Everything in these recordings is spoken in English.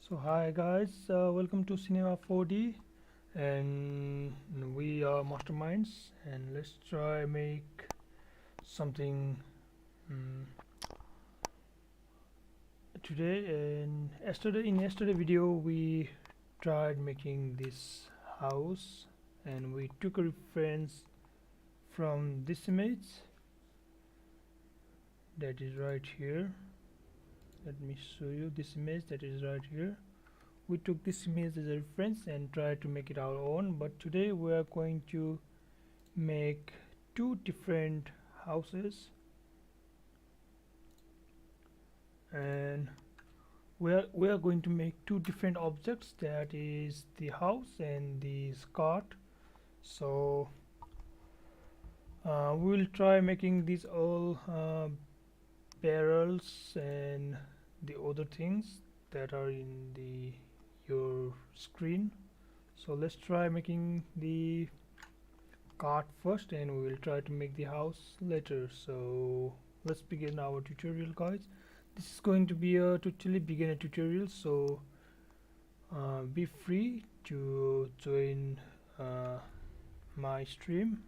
So hi guys, welcome to Cinema 4D, and we are masterminds, and let's try make something um, today. And yesterday video we tried making this house, and we took a reference from this image that is right here. Let me show you this image that is right here. We took this image as a reference and tried to make it our own, but today we are going to make two different houses, and we are going to make two different objects, that is the house and the cart. So we will try making these all barrels and the other things that are in the your screen. So let's try making the cart first, and we will try to make the house later. So let's begin our tutorial, guys. This is going to be a totally beginner tutorial, so be free to join my stream.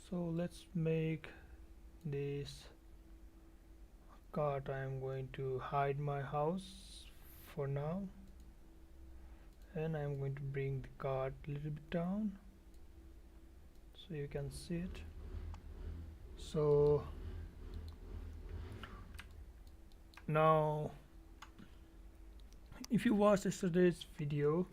So let's make this cart. I am going to hide my house for now, and I'm going to bring the cart a little bit down so you can see it. So now if you watched yesterday's video,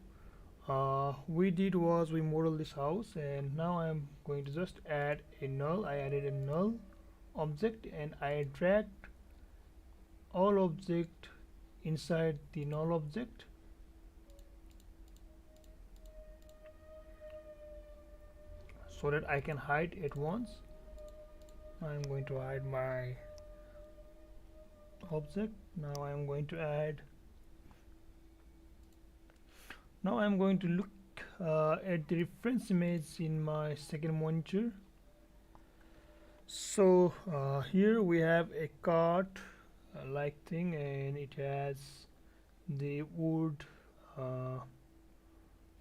we modeled this house, and now I'm going to just add a null. I added a null object, and I dragged all object inside the null object. So that I can hide at once. I'm going to hide my object. Now I'm going to add. Now I'm going to look at the reference image in my second monitor. So here we have a cart like thing, and it has the wood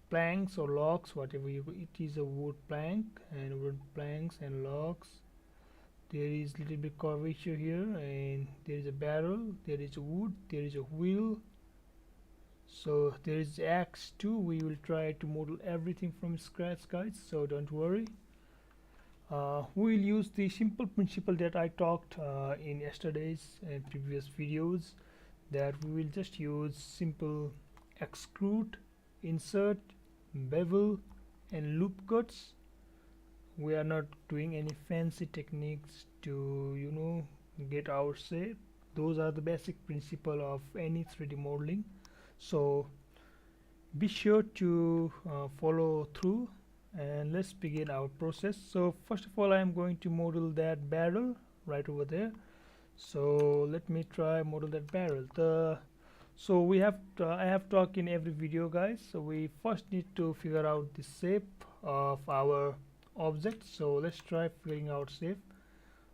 planks or logs, whatever it is, a wood plank and wood planks and logs. There is little bit curvature here, and there is a barrel, there is a wood, there is a wheel. So there is axe too. We will try to model everything from scratch, guys, so don't worry. We will use the simple principle that I talked in yesterday's and previous videos, that we will just use simple extrude, insert, bevel and loop cuts. We are not doing any fancy techniques to get our shape. Those are the basic principle of any 3D modeling, so be sure to follow through, and let's begin our process. So first of all, I am going to model that barrel right over there. So let me try model that barrel. So we have I have talked in every video, guys. So we first need to figure out the shape of our object. So let's try figuring out shape.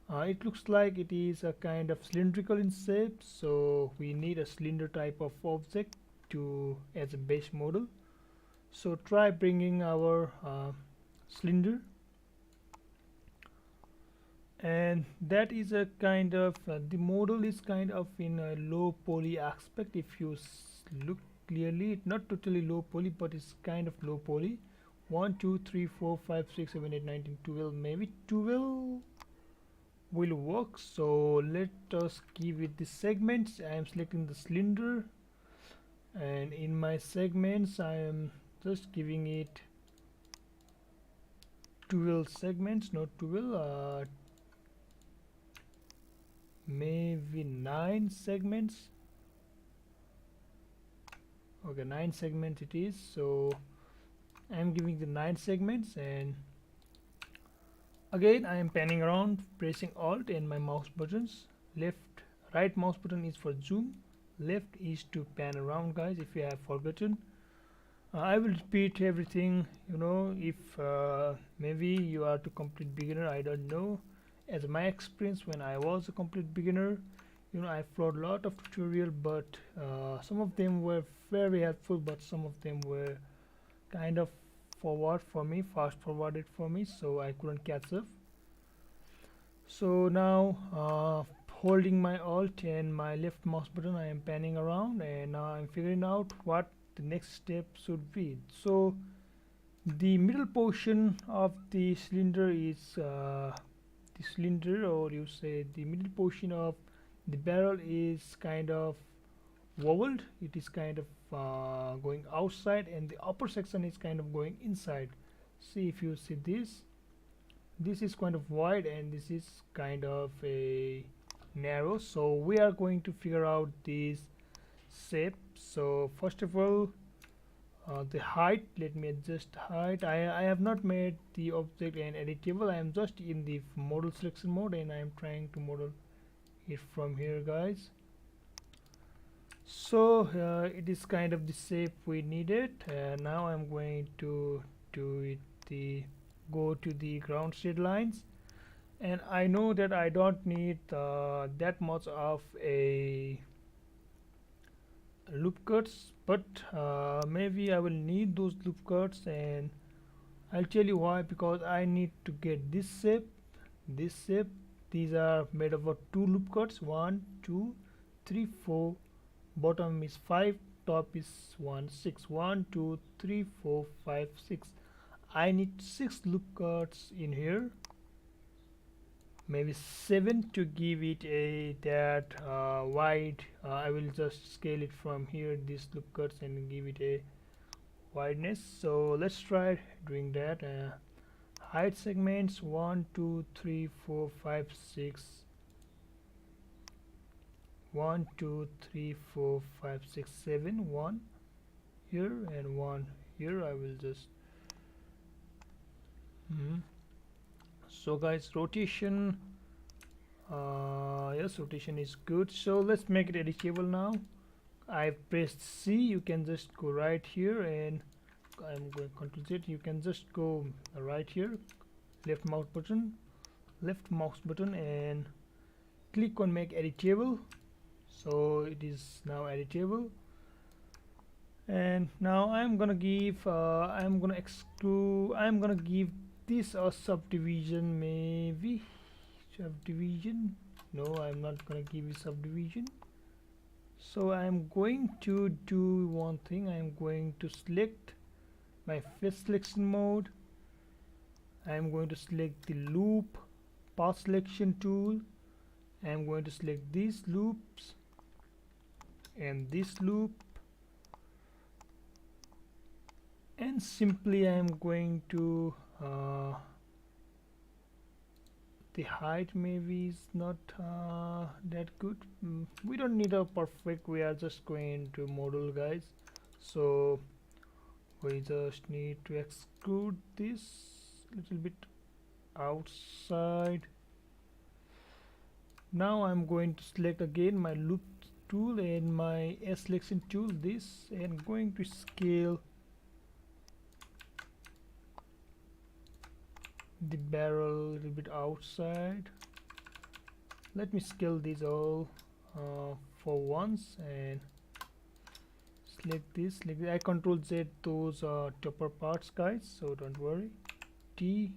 It looks like it is a kind of cylindrical in shape, so we need a cylinder type of object to as a base model. So try bringing our cylinder, and that is a kind of the model is kind of in a low poly aspect. If you look clearly, not totally low poly, but it's kind of low poly. 1 2 3 4 5 6 7 8 9 10 12, maybe 12 will work. So let us give it the segments. I am selecting the cylinder, and in my segments I am just giving it 12 segments, not 12, maybe 9 segments. Okay, 9 segments it is. So I'm giving the 9 segments, and again I am panning around, pressing alt and my mouse buttons. Right mouse button is for zoom, left is to pan around, guys, if you have forgotten. I will repeat everything, if maybe you are to complete beginner, I don't know. As my experience, when I was a complete beginner, I followed a lot of tutorial, but some of them were very helpful, but some of them were kind of fast forwarded for me, so I couldn't catch up. So now, holding my alt and my left mouse button, I am panning around, and now I'm figuring out what the next step should be. So the middle portion of the cylinder is the cylinder, or you say the middle portion of the barrel is kind of wobbled. It is kind of going outside, and the upper section is kind of going inside. See, if you see this is kind of wide, and this is kind of a narrow. So we are going to figure out this shape. So first of all, the height, let me adjust height. I have not made the object an editable. I am just in the model selection mode, and I am trying to model it from here, guys. So it is kind of the shape we needed. Now I'm going to do it go to the ground state lines, and I know that I don't need that much of a loop cuts, but maybe I will need those loop cuts, and I'll tell you why. Because I need to get this shape. These are made of two loop cuts, 1 2 3 4. Bottom is 5, top is 1 6. 1 2 3 4 5 6. I need 6 loop cuts in here, maybe 7 to give it a that wide. I will just scale it from here, these loop cuts, and give it a wideness. So let's try doing that. Height segments 1 2 3 4 5 6. 1 2 3 4 5 6 7. 1 here and 1 here. I will just so guys, rotation, yes, rotation is good. So let's make it editable now. I pressed C. You can just go right here, and I'm going Ctrl Z. You can just go right here, left mouse button, and click on make editable. So it is now editable. And now I'm gonna give I'm gonna give this a subdivision, maybe subdivision. No, I'm not gonna give you subdivision. So I'm going to do one thing. I'm going to select my face selection mode. I'm going to select the loop path selection tool. I'm going to select these loops and this loop, and simply I'm going to the height maybe is not that good. We don't need a perfect, we are just going to model, guys. So we just need to extrude this little bit outside. Now I'm going to select again my loop tool and my S selection tool, this, and going to scale the barrel a little bit outside. Let me scale these all for once, and select this. I Control Z those topper parts, guys, so don't worry. T,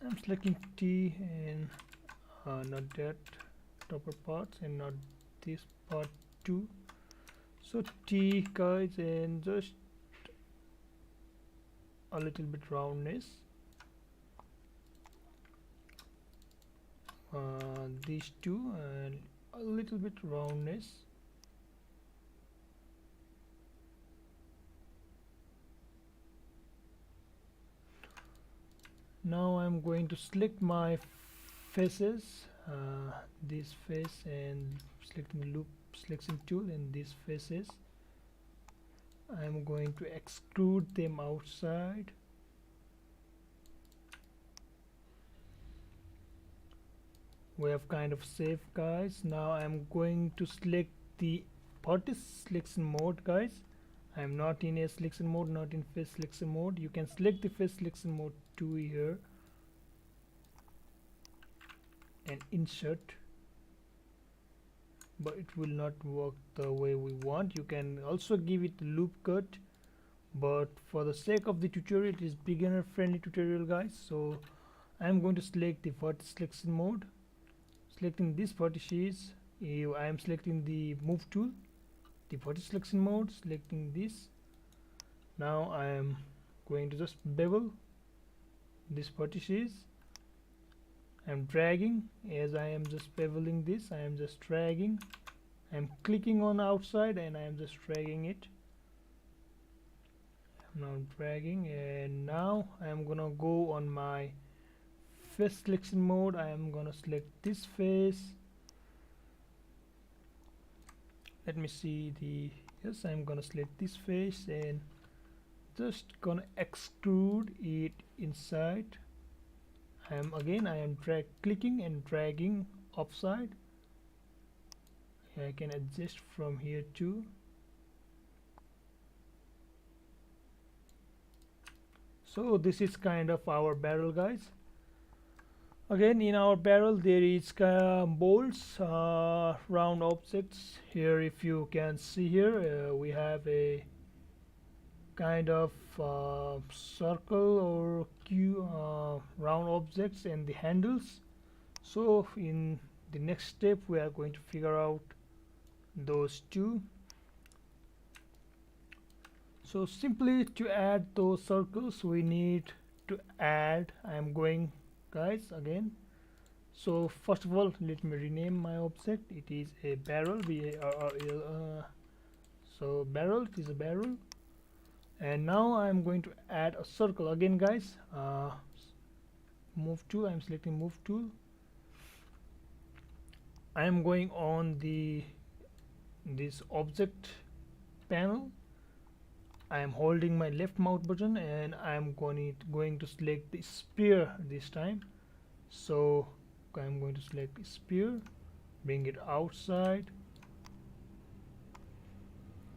I'm selecting T, and not that topper parts, and not this part too. So T, guys, and just a little bit roundness. These two, and a little bit roundness. Now I'm going to select my faces, this face, and selecting the loop selection tool and these faces. I'm going to extrude them outside. We have kind of safe, guys. Now I'm going to select the vertex selection mode, guys. I'm not in a selection mode, not in face selection mode. You can select the face selection mode too here and insert, but it will not work the way we want. You can also give it loop cut, but for the sake of the tutorial, it is beginner friendly tutorial, guys. So I'm going to select the vertex selection mode. Selecting this vertices, I am selecting the move tool, the vertex selection mode, selecting this. Now I am going to just bevel this vertices. I'm dragging. As I am just beveling this, I am just dragging. I'm clicking on outside and I am just dragging it. I'm now dragging, and now I am gonna go on my face selection mode. I am gonna select this face. Let me see the, yes, I'm gonna select this face and just gonna extrude it inside. I am clicking and dragging upside. I can adjust from here too. So this is kind of our barrel, guys. Again, in our barrel there is bolts, round objects. Here, if you can see here, we have a kind of circle or round objects and the handles. So in the next step we are going to figure out those two. So simply to add those circles we need to add, I am going, guys, again. So first of all, let me rename my object. It is a barrel, B-A-R-R-E-L. So barrel, it is a barrel. And now I'm going to add a circle again, guys. Move tool, I'm selecting move tool. I am going on this object panel. I am holding my left mouse button and I am going to select the sphere this time. So I'm going to select sphere, bring it outside.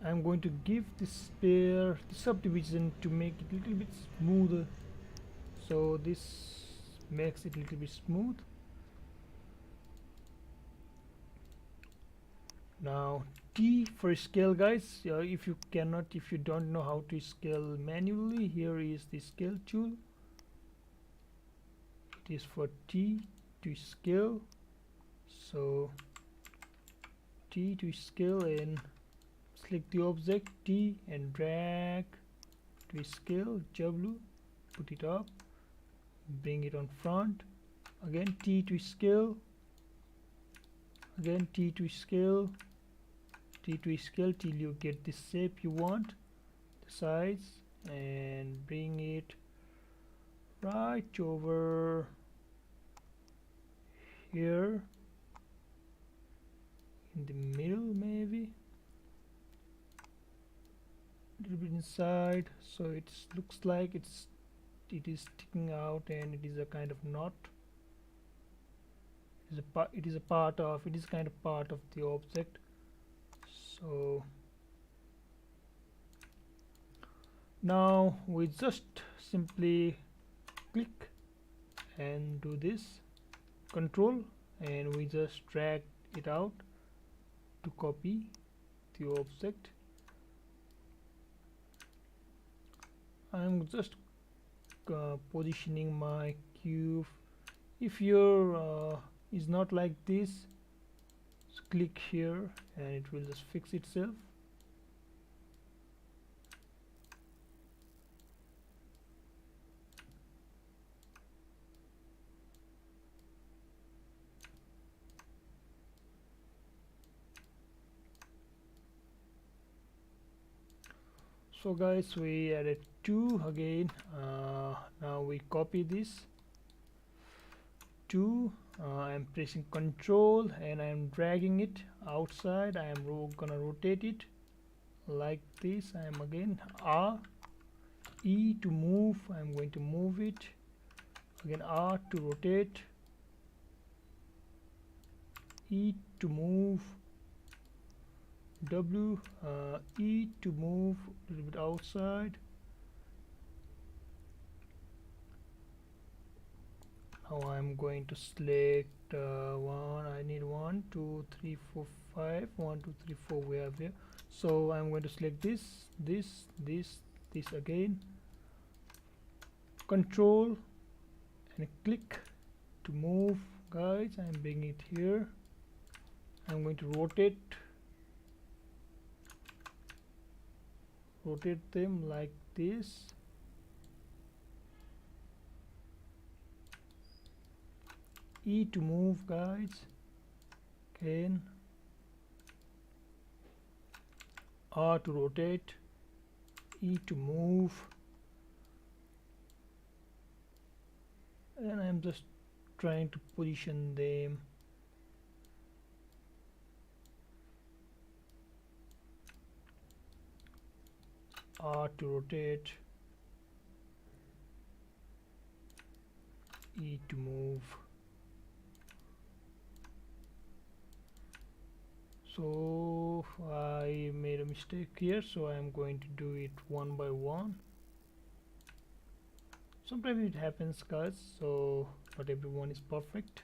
I'm going to give the sphere the subdivision to make it a little bit smoother. So this makes it a little bit smooth. Now T for scale, guys. If you don't know how to scale manually, here is the scale tool. It is for T to scale. So T to scale, and select the object T and drag to scale. W, put it up, bring it on front. Again T to scale. Again T to scale. T to scale till you get the shape you want, the size, and bring it right over here in the middle, maybe a little bit inside, so it looks like it is sticking out and it is a kind of knot. It is kind of part of the object. So now we just simply click and do this, control, and we just drag it out to copy the object. I'm just positioning my cube. If your is not like this, just click here and it will just fix itself. So guys, we added 2 again. Now we copy this 2. I'm pressing Control and I'm dragging it outside. I am gonna rotate it like this. I am again R, E to move. I'm going to move it. Again R to rotate, E to move, W, E to move a little bit outside. Now I'm going to select one. I need 1 2 3 4 5 1 2 3 4 we have here. So I'm going to select this again, control and click to move. Guys, I'm bringing it here. I'm going to rotate them like this. E to move, guys. Again, R to rotate, E to move, and I'm just trying to position them. R to rotate, E to move. So I made a mistake here, so I'm going to do it one by one. Sometimes it happens, guys, so not everyone is perfect.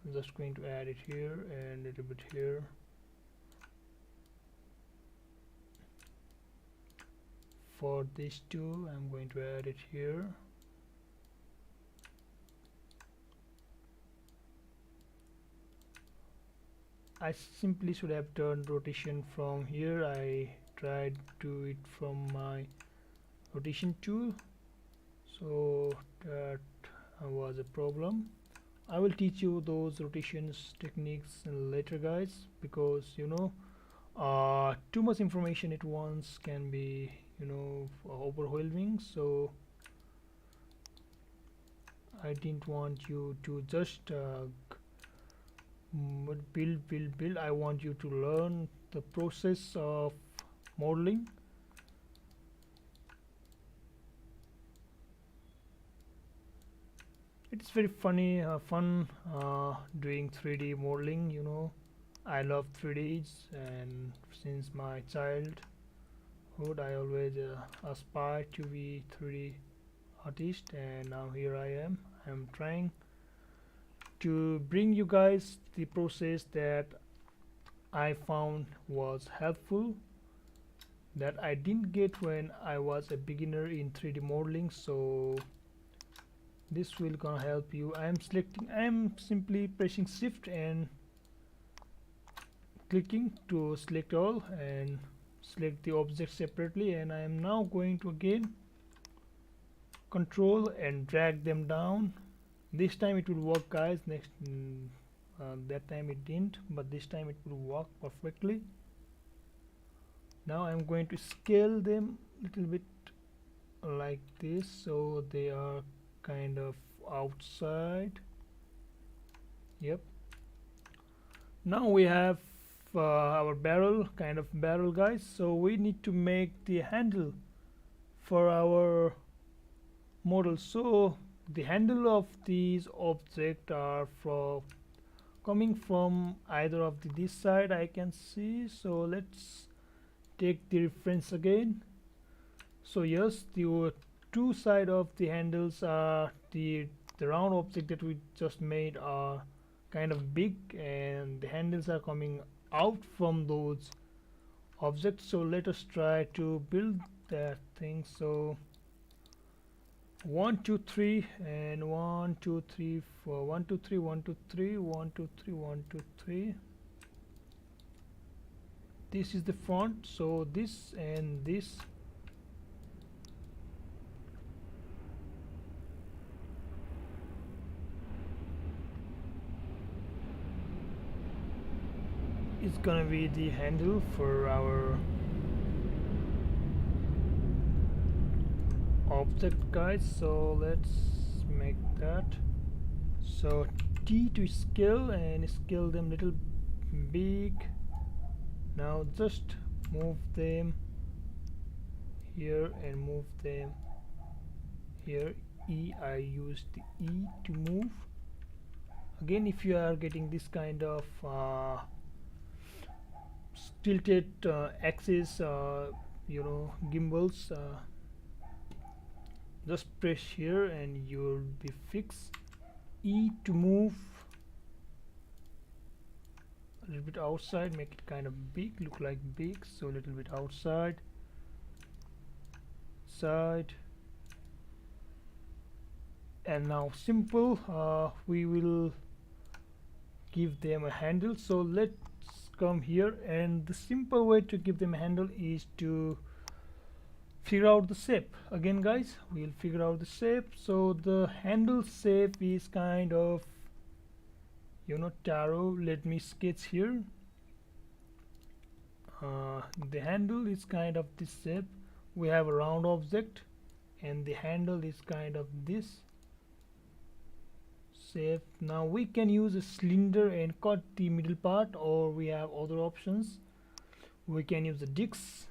I'm just going to add it here and a little bit here. For these two, I'm going to add it here. I simply should have turned rotation from here. I tried to do it from my rotation tool, so that was a problem. I will teach you those rotations techniques later, guys, because too much information at once can be overwhelming. So I didn't want you to just build. I want you to learn the process of modeling. It's very fun doing 3D modeling. I love 3Ds, and since my childhood I always aspire to be 3D artist, and now here I am. I'm trying to bring you guys the process that I found was helpful, that I didn't get when I was a beginner in 3D modeling. So this will gonna help you. I'm simply pressing shift and clicking to select all and select the object separately, and I am now going to again control and drag them down. This time it will work, guys. That time it didn't, but this time it will work perfectly. Now I'm going to scale them a little bit like this, so they are kind of outside. Yep. Now we have our kind of barrel, guys. So we need to make the handle for our model. So the handle of these objects are coming from either of this side, I can see. So let's take the reference again. So yes, the two side of the handles are the round object that we just made are kind of big, and the handles are coming out from those objects. So let us try to build that thing. So 1 2 3 and 1 2 3 4 1 2 3 1 2 3 1 2 3 1 2 3. This is the front, so this and this is gonna be the handle for our object, guys. So let's make that. So T to scale, and scale them little big. Now just move them here and move them here. E, I used the E to move. again, if you are getting this kind of tilted axis, gimbals, just press here and you'll be fixed. E to move a little bit outside, make it kind of big, look like big, so a little bit outside, side. And now simple, we will give them a handle. So let's come here, and the simple way to give them a handle is to figure out the shape. Again guys, we'll figure out the shape. So the handle shape is kind of taro. Let me sketch here. The handle is kind of this shape. We have a round object and the handle is kind of this shape. Now we can use a cylinder and cut the middle part, or we have other options. We can use the disc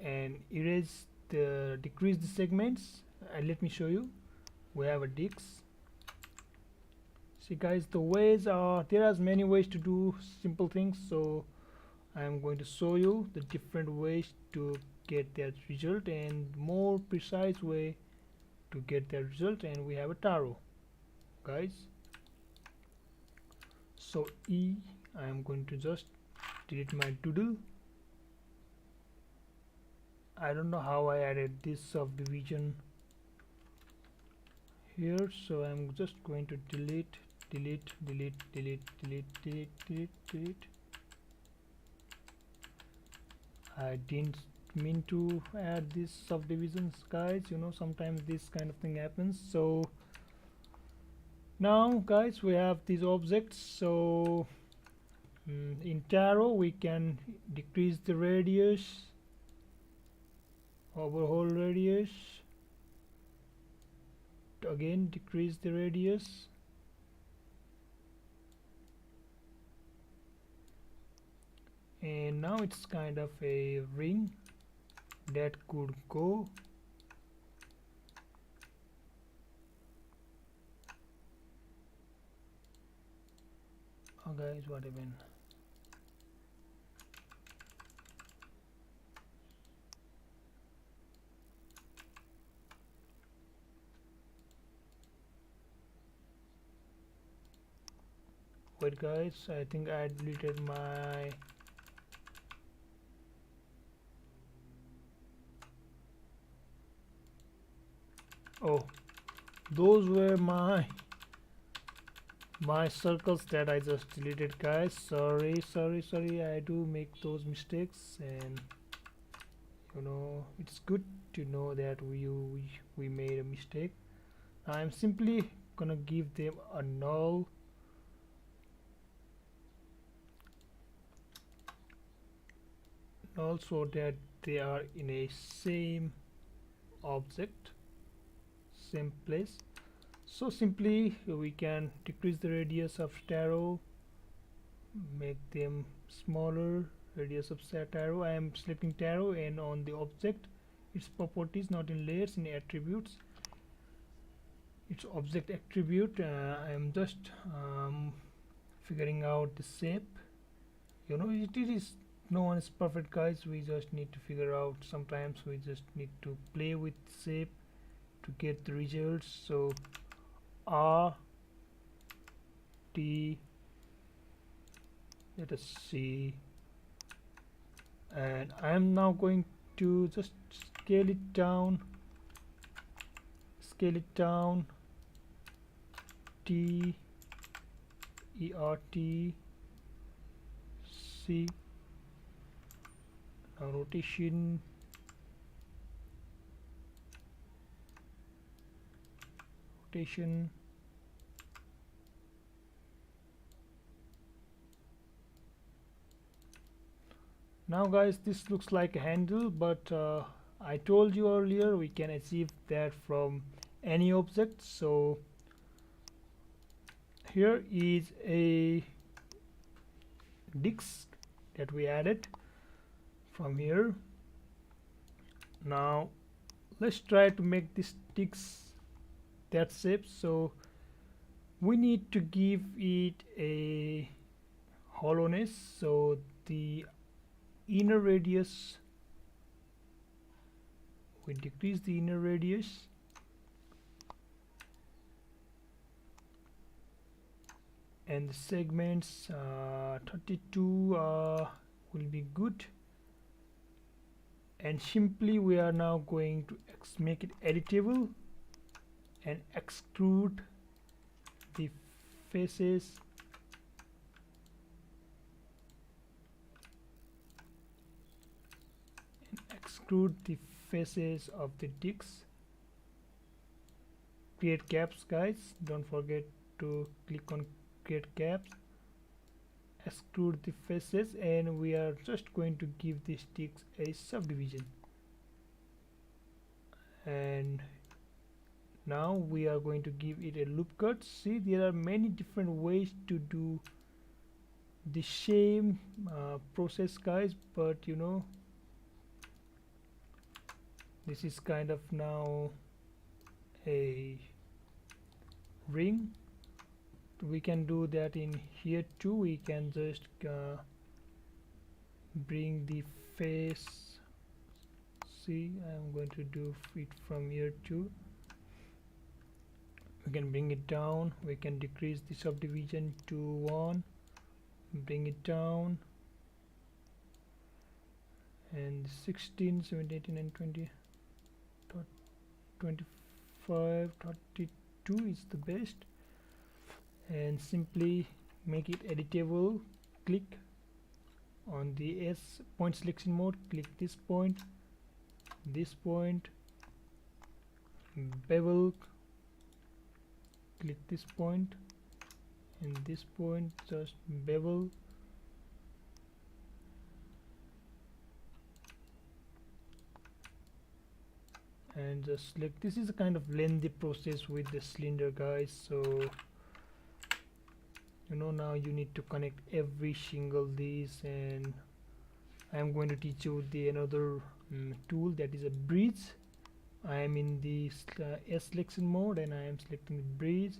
and decrease the segments, and let me show you. We have a disc. See guys, there are many ways to do simple things, so I am going to show you the different ways to get that result and more precise way to get that result. And we have a taro guys. So E, I am going to just delete my doodle. I don't know how I added this subdivision here, so I'm just going to delete. I didn't mean to add these subdivisions guys, sometimes this kind of thing happens. So now guys, we have these objects. So in taro we can decrease the radius, overhaul radius, again decrease the radius, and now it's kind of a ring that could go. Oh guys, what even? Wait guys, I think I deleted my those were my circles that I just deleted guys. Sorry, I do make those mistakes, and it's good to know that we made a mistake. I'm simply gonna give them a null. So that they are in a same object, same place. So simply we can decrease the radius of taro, make them smaller. Radius of taro, I am selecting taro, and on the object, its properties, not in layers, in attributes, its object attribute. I am just figuring out the shape. It is, no one is perfect guys. We just need to figure out, sometimes we just need to play with shape to get the results. So R T, let us see, and I am now going to just scale it down, T E R T C. Now rotation, now guys, this looks like a handle, but I told you earlier we can achieve that from any object. So here is a disc that we added from here. Now let's try to make this disc that shape. So we need to give it a hollowness, so the inner radius, we decrease the inner radius, and the segments 32 will be good. And simply we are now going to make it editable and extrude the faces of the dicks. Create caps, guys, don't forget to click on create caps. Extrude the faces, and we are just going to give the sticks a subdivision. And now we are going to give it a loop cut. See, there are many different ways to do the same process, guys, but you know, this is kind of now a ring. We can do that in here too. We can just bring the face. See, I'm going to do it from here too. We can bring it down. We can decrease the subdivision to 1, bring it down, and 16, 17, 18 and 20, 25, 32 is the best. And simply make it editable. Click on the S point selection mode, click this point, bevel, click this point and this point, just bevel, and just select. This is a kind of lengthy process with the cylinder, guys, so you know, now you need to connect every single these, and I'm going to teach you the another tool, that is a bridge. I am in the S selection mode and I am selecting the bridge,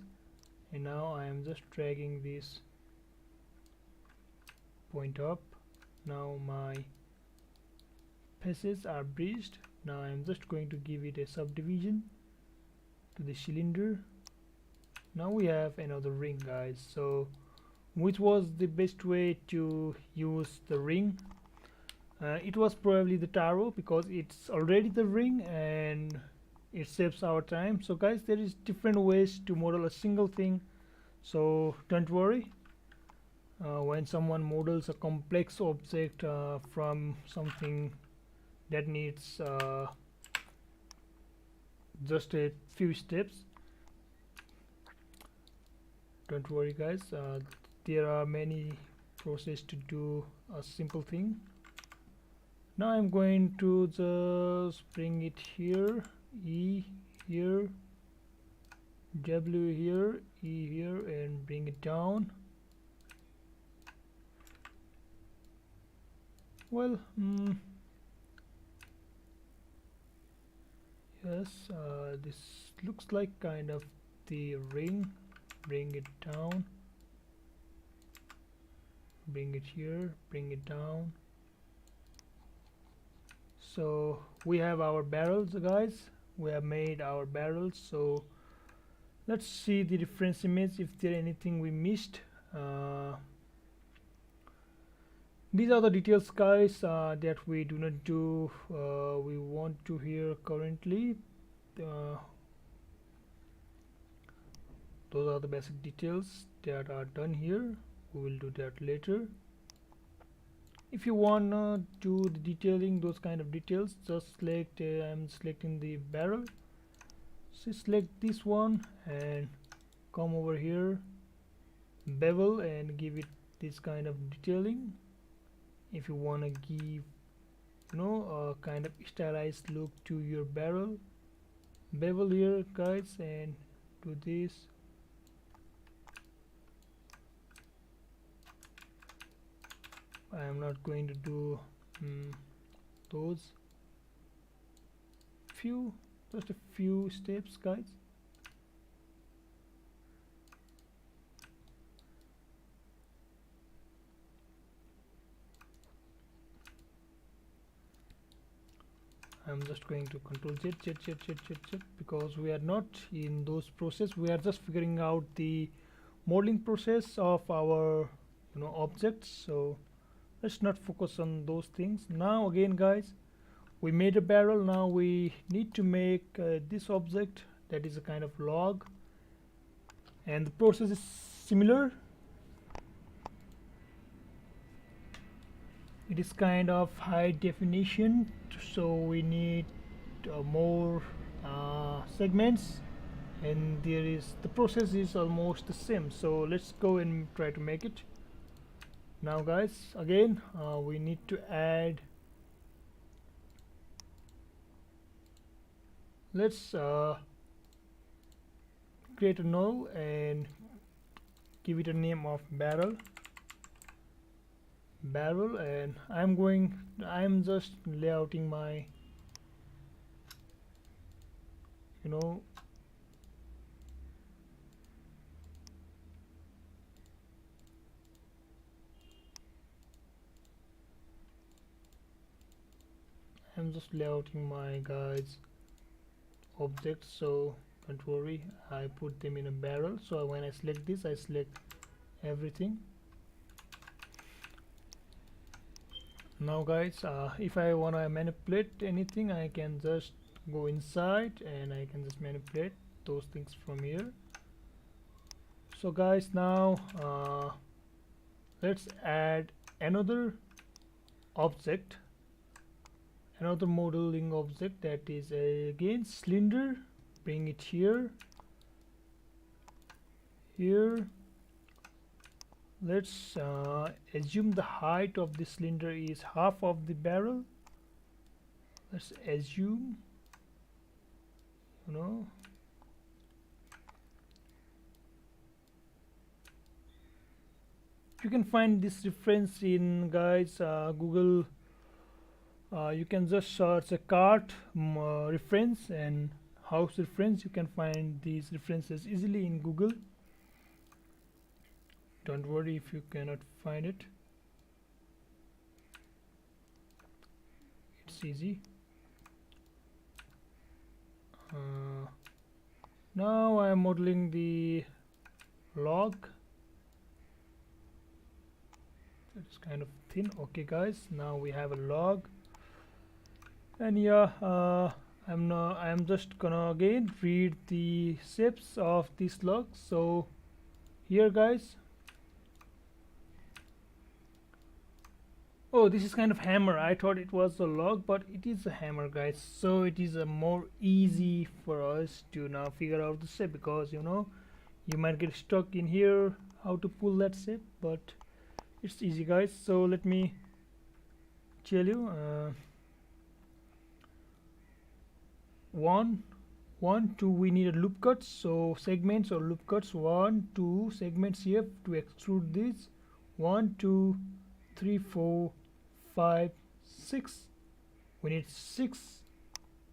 and now I am just dragging this point up. Now my faces are bridged. Now I am just going to give it a subdivision to the cylinder. Now we have another ring, guys. So which was the best way to use the ring? It was probably the taro, because it's already the ring and it saves our time. So guys, there is different ways to model a single thing, so don't worry. When someone models a complex object from something that needs just a few steps, don't worry, guys. There are many processes to do a simple thing. Now I'm going to just bring it here, E here, W here, E here, and bring it down. Well, yes, this looks like kind of the ring. Bring it down, bring it here, bring it down. So we have our barrels, guys. We have made our barrels. So let's see the reference image, if there anything we missed. These are the details, guys, that we do not do, we want to here currently. Those are the basic details that are done here. We will do that later. If you want to do the detailing, those kind of details, just select, I'm selecting the barrel, so select this one and come over here, bevel, and give it this kind of detailing. If you want to give, you know, a kind of stylized look to your barrel, bevel here, guys, and do this. I am not going to do those just a few steps, guys. I'm just going to control Z because we are not in those process. We are just figuring out the modeling process of our objects. So let's not focus on those things now. Again guys, we made a barrel. Now we need to make this object that is a kind of log, and the process is similar. It is kind of high definition, so we need more segments, and the process is almost the same. So let's go and try to make it now guys. Again we need to add, let's create a null and give it a name of barrel, and I'm just layouting my I'm just layouting my guys objects, so don't worry, I put them in a barrel. So when I select this, I select everything. Now guys, if I want to manipulate anything, I can just go inside and I can just manipulate those things from here. So guys, now let's add another object, another modeling object, that is again cylinder. Bring it here. Let's assume the height of the cylinder is half of the barrel. Let's assume, you can find this reference in guys Google. You can just search a cart reference and house reference. You can find these references easily in Google. Don't worry if you cannot find it, it's easy. Now I am modeling the log. It's kind of thin. Okay guys, now we have a log, and yeah, I'm just gonna again read the steps of this log. So here guys, oh, this is kind of hammer. I thought it was a log, but it is a hammer guys. So it is a more easy for us to now figure out the shape, because you might get stuck in here how to pull that shape, but it's easy guys. So let me tell you, 1 2, we need a loop cut. So segments or loop cuts, 1 2 segments here to extrude this. 1 2 3 4 5 6, we need 6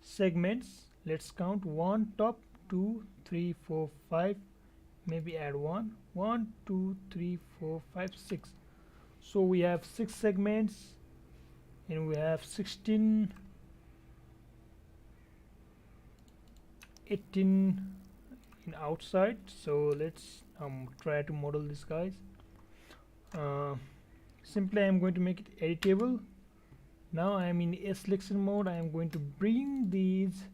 segments. Let's count: 1 top, 2 3 4 5, maybe add 1 1 2 3 4 5 6. So we have 6 segments, and we have 16 18 in outside. So let's try to model this guys. Simply I'm going to make it editable. Now I am in a selection mode. I am going to bring these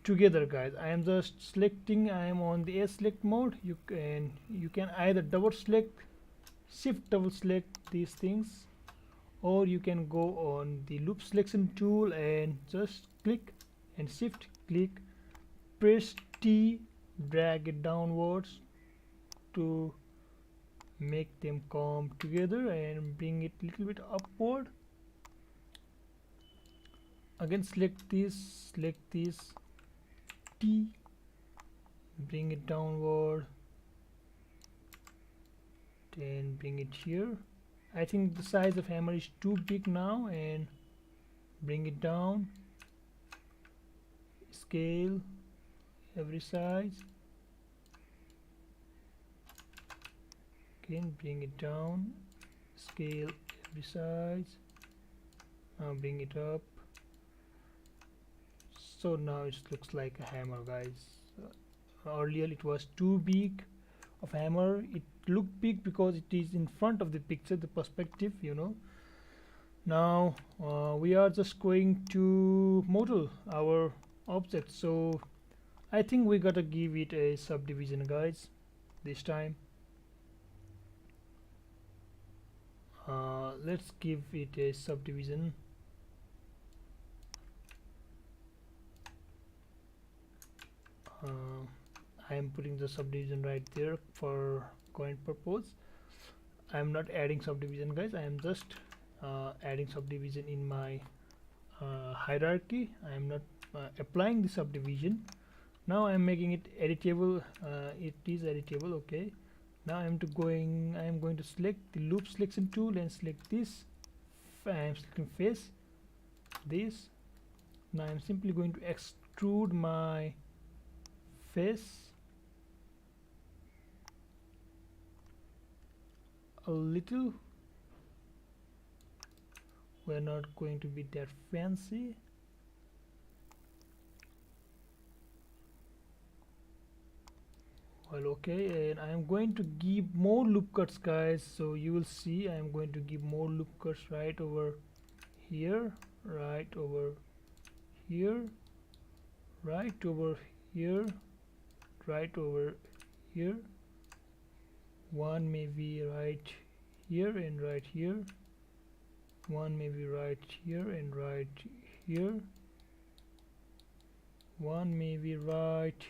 together guys. I am just selecting, I am on the select mode. You can either double select, shift double select these things, or you can go on the loop selection tool and just click and shift click, press T, drag it downwards to make them come together, and bring it a little bit upward. Again select this T, bring it downward, then bring it here. I think the size of hammer is too big now, and bring it down, scale every size, again bring it down, scale every size. Now bring it up, so now it looks like a hammer, guys. Earlier it was too big of hammer. It looked big because it is in front of the picture, the perspective, now we are just going to model our object, so I think we gotta give it a subdivision, guys, this time. Let's give it a subdivision. I am putting the subdivision right there for current purpose. I am not adding subdivision, guys. I am just adding subdivision in my hierarchy. I am not applying the subdivision. Now I am making it editable. It is editable. Okay, now I am going to select the loop selection tool and select this. I am selecting face, this. Now I am simply going to extrude my face a little. We're not going to be that fancy. Well, okay, and I am going to give more loop cuts, guys, so you will see I am going to give more loop cuts right over here, right over here, right over here, right over here, one maybe right here and right here, one maybe right here and right here, one maybe right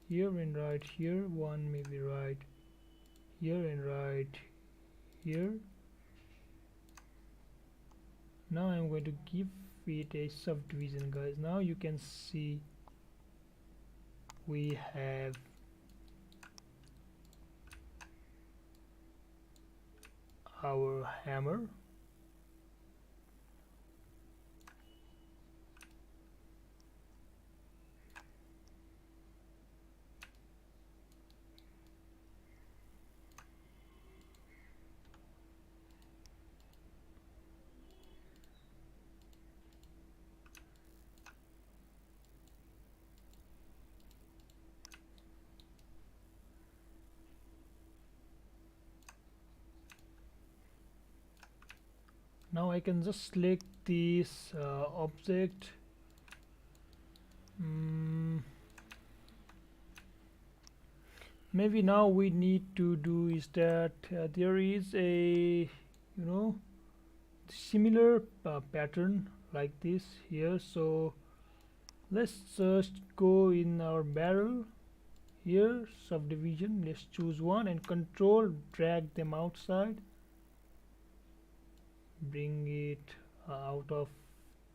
here and right here, one maybe right here and right here. Now I'm going to give it a subdivision, guys. Now you can see we have our hammer. Now I can just select this object. Maybe now we need to do is that there is a similar pattern like this here, so let's just go in our barrel here, subdivision. Let's choose one and control drag them outside, bring it out of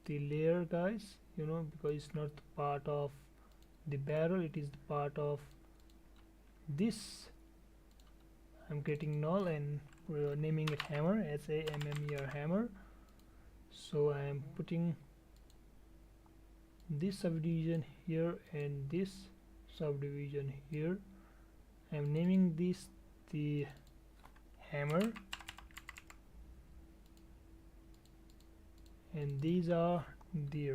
the layer, guys, because it's not part of the barrel, it is part of this. I'm getting null and we're naming it hammer, SAMMER, hammer. So I am putting this subdivision here and this subdivision here. I'm naming this the hammer, and these are the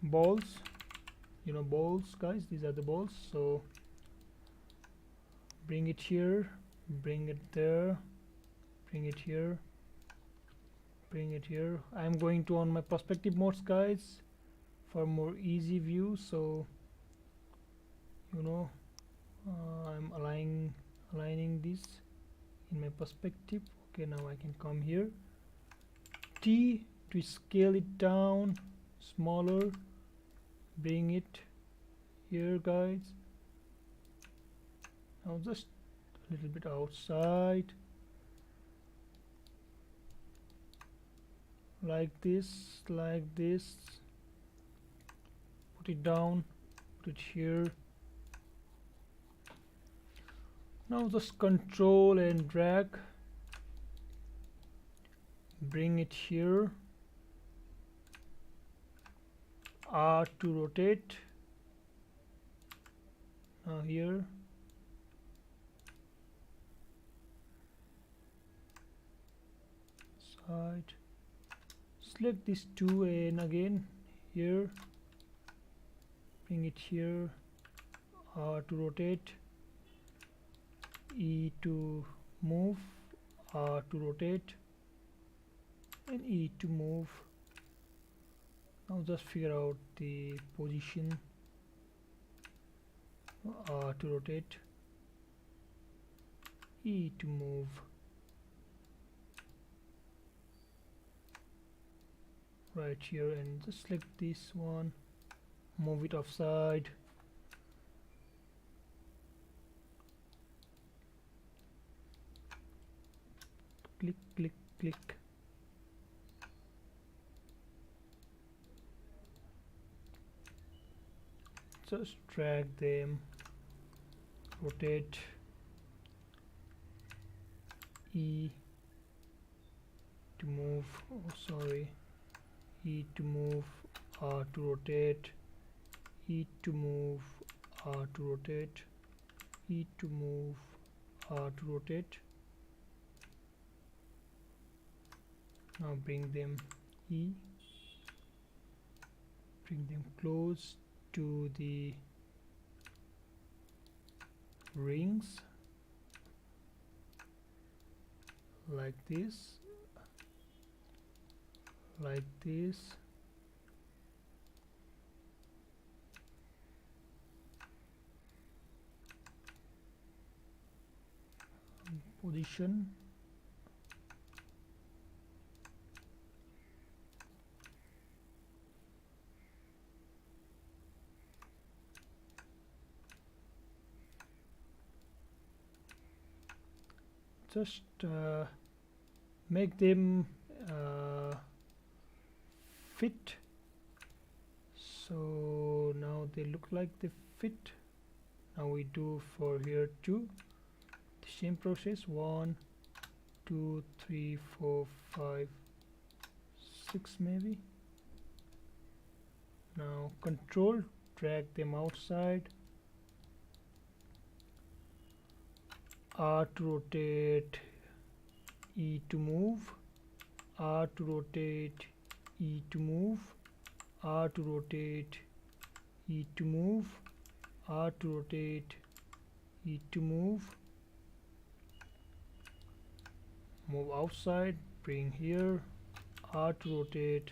balls, balls, guys, these are the balls. So bring it here, bring it there, bring it here, bring it here. I'm going to on my perspective modes, guys, for more easy view. So I'm aligning this in my perspective. Okay, now I can come here, T to scale it down smaller, bring it here, guys. Now just a little bit outside, like this, put it down, put it here. Now just control and drag, bring it here, R to rotate. Now here, side, select these two and again here, bring it here. R to rotate, E to move, R to rotate, and E to move. Now just figure out the position. R to rotate, E to move. Right here, and just select this one, move it offside. Click, click, click. Just drag them, rotate, E to move, oh sorry, E to move, R to rotate, E to move, R to rotate, E to move, R to rotate. Now bring them E, bring them close to the rings like this, like this. Position, just make them fit. So now they look like they fit. Now we do for here too the same process. 1 2 3 4 5 6 maybe. Now control, drag them outside. R to rotate, E to move, R to rotate, E to move, R to rotate, E to move, R to rotate, E to move. Move outside, bring here, R to rotate,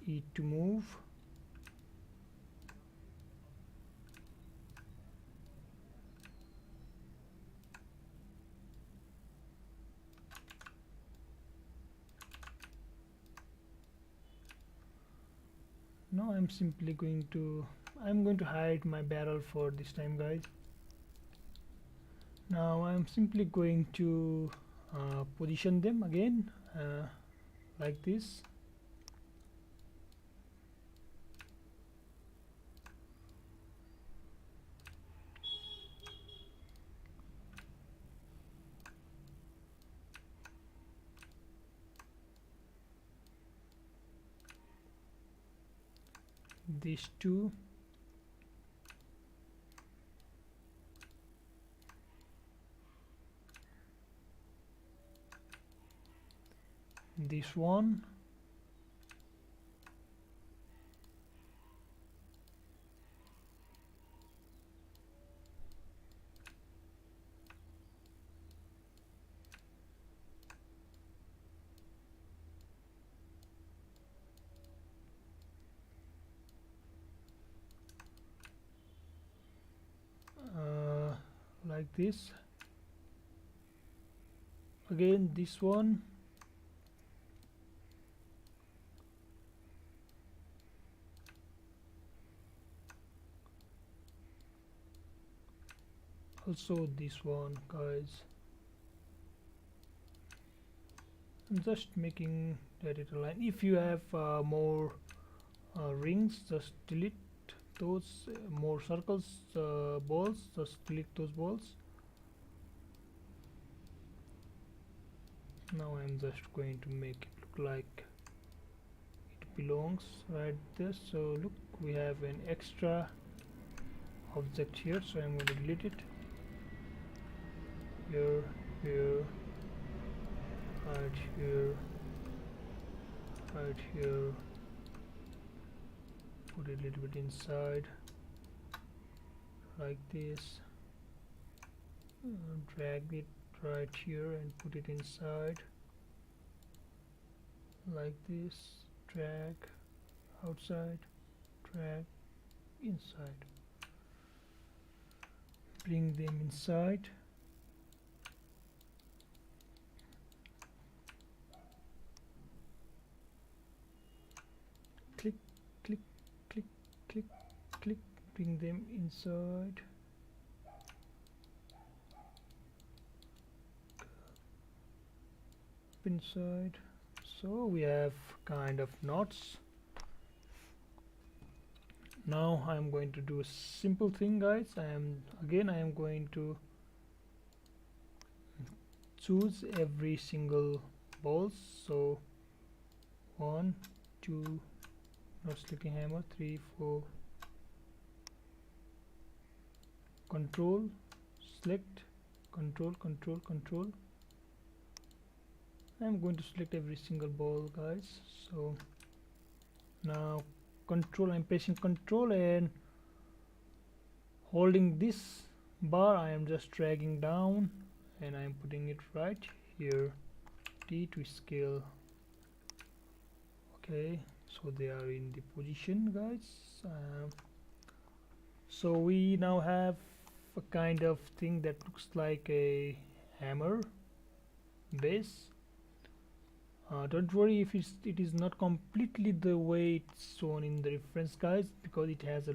E to move. Now I'm going to hide my barrel for this time, guys. Now I'm simply going to position them again like this. These two, this one, like this. Again this one, also this one, guys. I'm just making that it align. If you have more rings, just delete those. More circles, balls, just delete those balls. Now I'm just going to make it look like it belongs right there. So look, we have an extra object here, so I'm going to delete it. Here, here, right here, right here, put it a little bit inside like this. Drag it right here and put it inside like this. Drag outside, drag inside, bring them inside. Click, click, click, click, click, bring them inside. Inside. So we have kind of knots. Now I am going to do a simple thing, guys. I am going to choose every single balls. So 1 2, not selecting hammer, 3 4, control, select, control, control, control. I'm going to select every single ball, guys. So now control, I'm pressing control and holding this bar, I am just dragging down and I'm putting it right here. T to scale. Okay, so they are in the position, guys. So we now have a kind of thing that looks like a hammer base. Don't worry if it is not completely the way it's shown in the reference, guys, because it has a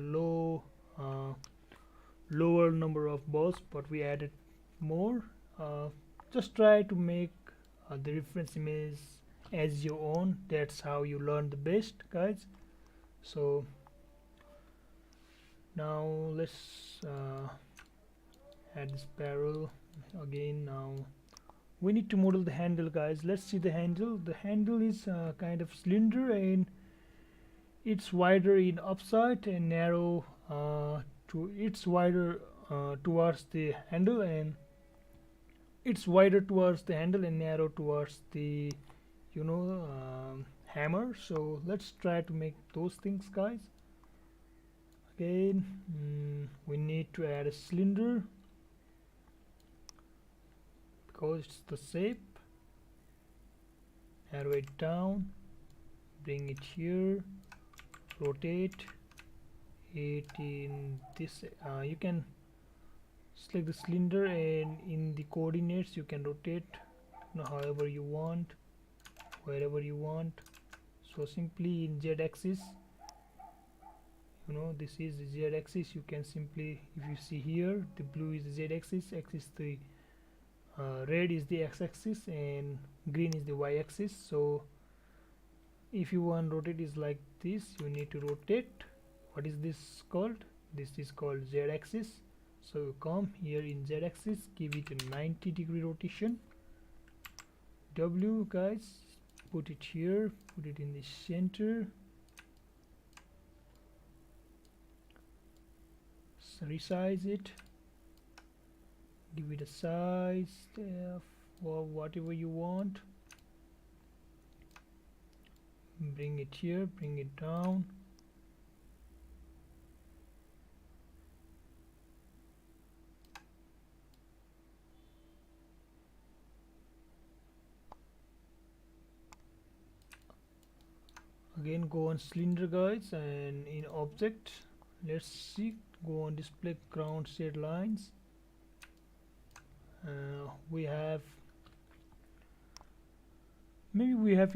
lower number of balls, but we added more. Just try to make the reference image as your own. That's how you learn the best, guys. So now let's add this barrel again. Now we need to model the handle, guys. Let's see the handle. The handle is kind of cylinder and it's wider in upside and narrow it's wider towards the handle, and it's wider towards the handle and narrow towards the hammer. So let's try to make those things, guys. Again, we need to add a cylinder because it's the shape. Arrow it down, bring it here, rotate it in this. You can select the cylinder and in the coordinates you can rotate however you want, wherever you want. So simply in z-axis, this is the z-axis. You can simply, if you see here, the blue is the z-axis, the red is the x-axis and green is the y-axis. So if you want rotate is like this, you need to rotate. What is this called? This is called z-axis. So come here in z-axis, give it a 90-degree rotation. W, guys, put it here, put it in the center. So resize it, give it a size or whatever you want. Bring it here, bring it down. Again, go on cylinder, guys, and in object, let's see, go on display ground shade lines. We have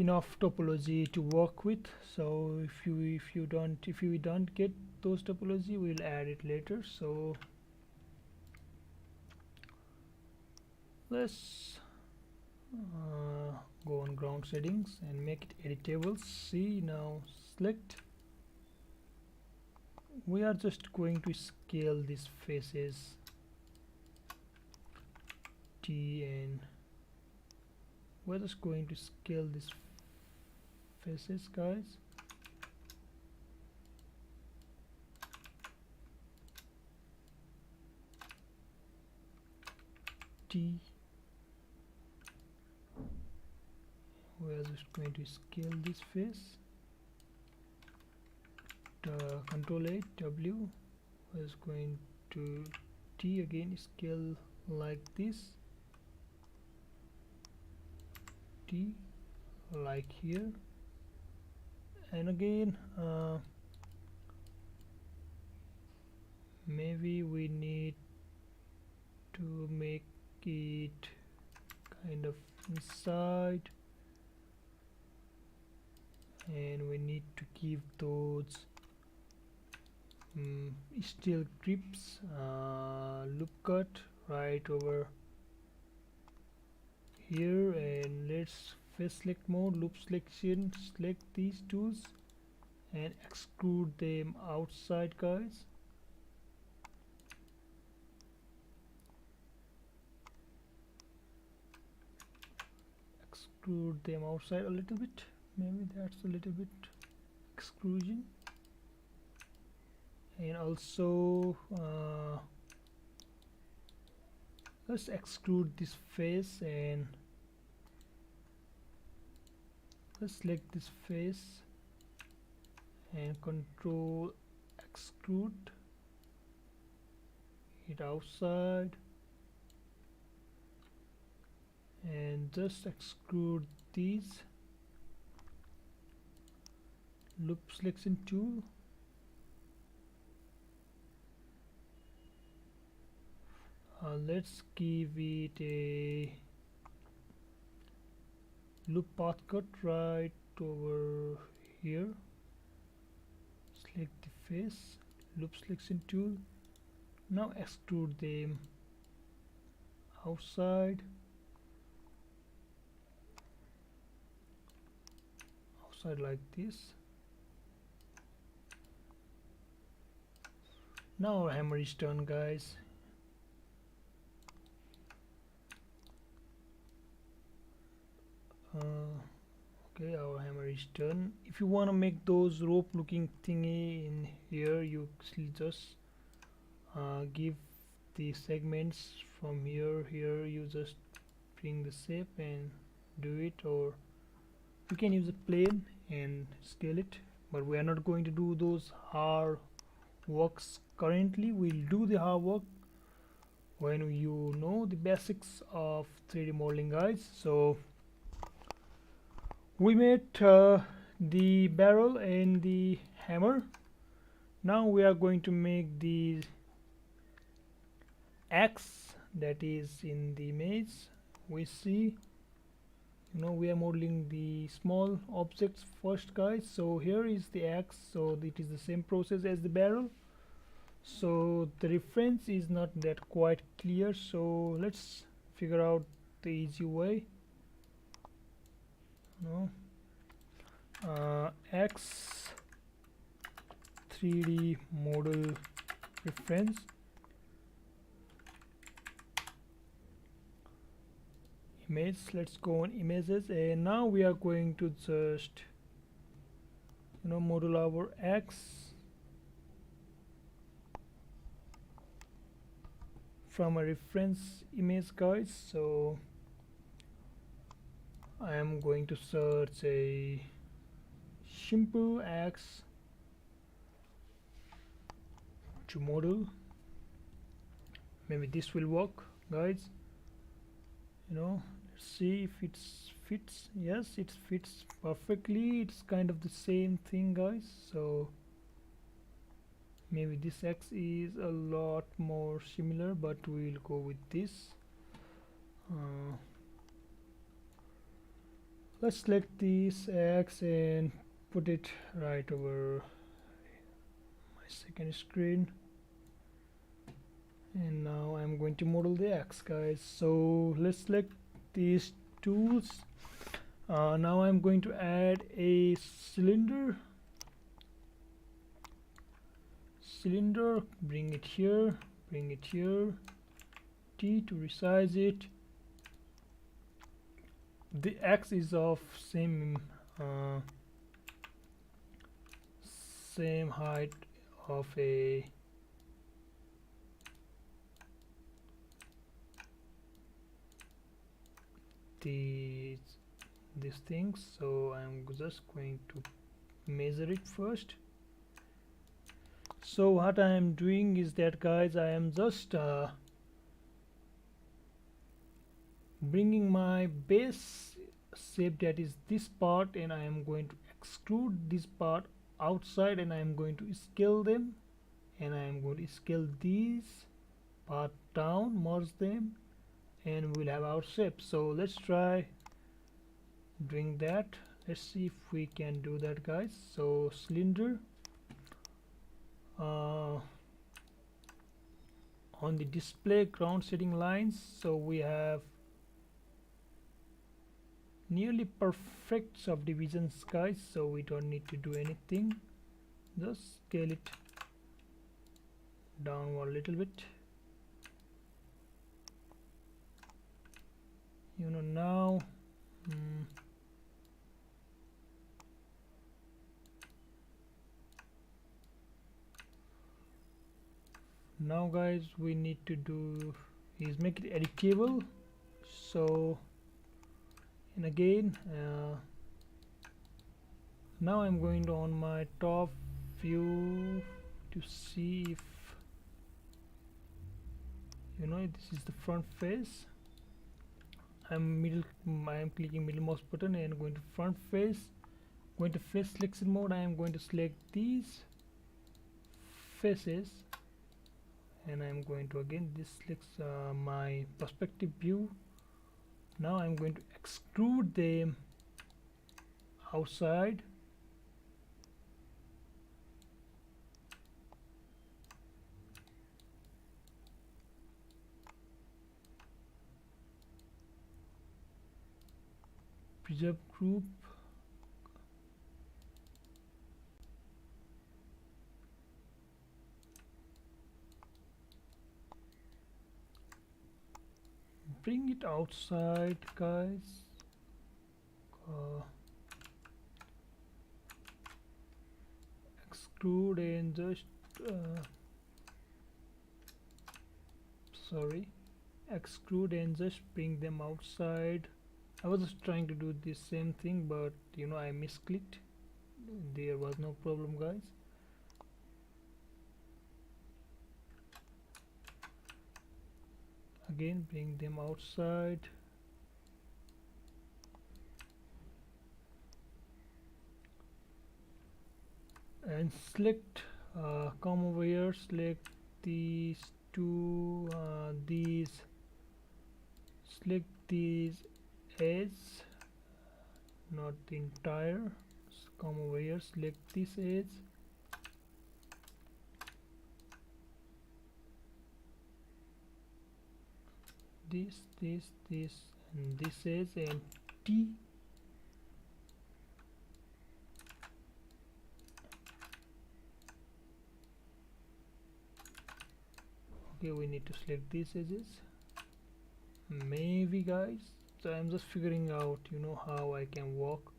enough topology to work with. So if we don't get those topology, we'll add it later. So let's go on ground settings and make it editable. See, now select. We are just going to scale these faces, T, and we're just going to scale these faces, guys. T. We are just going to scale this face. Control 8 W is going to T again, scale like this, T like here, and again maybe we need to make it kind of inside, and we need to give those steel grips loop cut right over here, and let's face select mode, loop selection, select these tools and extrude them outside, guys. Extrude them outside a little bit, maybe that's a little bit extrusion. And also let's extrude this face, and let's select this face and control extrude it outside, and just extrude these, loop selection tool, let's give it a loop path cut right over here, select the face, loop selection tool, now extrude them outside like this. Now our hammer is done, guys. Okay, our hammer is done. If you want to make those rope looking thingy in here, you just give the segments from here, you just bring the shape and do it, or you can use a plane and scale it, but we are not going to do those hard works currently. We'll do the hard work when you know the basics of 3D modeling, guys. So we made the barrel and the hammer. Now we are going to make the axe that is in the image. We see, we are modeling the small objects first, guys. So here is the axe, so it is the same process as the barrel, so the reference is not that quite clear, so let's figure out the easy way. Axe 3D model reference, image, let's go on images, and now we are going to just model our axe from a reference image, guys. So I am going to search a simple axe to model. Maybe this will work, guys. Let's see if it fits. Yes, it fits perfectly. It's kind of the same thing, guys. So maybe this axe is a lot more similar, but we'll go with this. Let's select this axe and put it right over my second screen, and now I'm going to model the axe, guys. So let's select these tools. Now I'm going to add a cylinder, bring it here, T to resize it. The axe is of same height of these things, so I'm just going to measure it first. So what I am doing is that, guys, I am just bringing my base shape, that is this part, and I am going to extrude this part outside, and I am going to scale them, and I am going to scale these part down, merge them, and we'll have our shape. So let's try doing that. Let's see if we can do that, guys. So cylinder, on the display ground setting lines, so we have nearly perfect subdivisions, guys, so we don't need to do anything, just scale it down a little bit, now. Now, guys, we need to do is make it editable. So, and again, now I'm going to on my top view to see if this is the front face. I'm clicking middle mouse button and going to front face, going to face selection mode. I am going to select these faces, and I'm going to, again, this selects my perspective view. Now I'm going to extrude them outside. Preserve group. Bring it outside, guys. Extrude and just extrude and just bring them outside. I was just trying to do the same thing, but I misclicked. There was no problem, guys. Again, bring them outside. And select, come over here, select these two, select these edges, not the entire. So come over here, select this edge, this, and this edge, and T. Okay, we need to select these edges, maybe, guys. So I'm just figuring out how I can walk.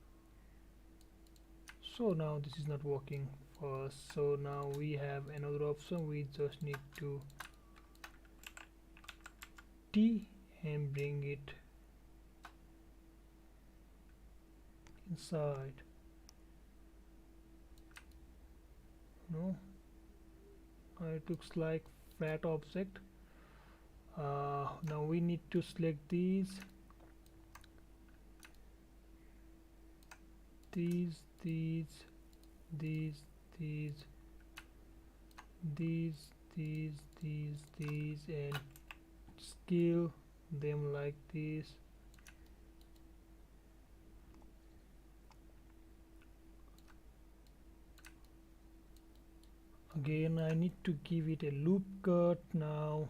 So now this is not working for us, so now we have another option. We just need to T and bring it inside. It looks like flat object. Now we need to select these, these, and scale them like this. Again, I need to give it a loop cut now.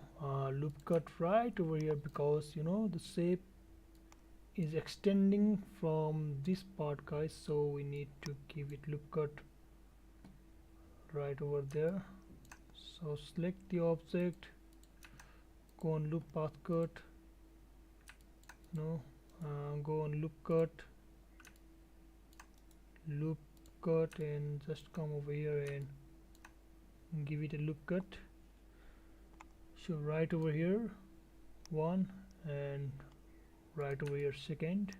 Loop cut right over here, because the shape is extending from this part, guys, so we need to give it loop cut right over there. So select the object, go on loop path cut, go on loop cut, and just come over here and give it a loop cut. So right over here one, and right over here second.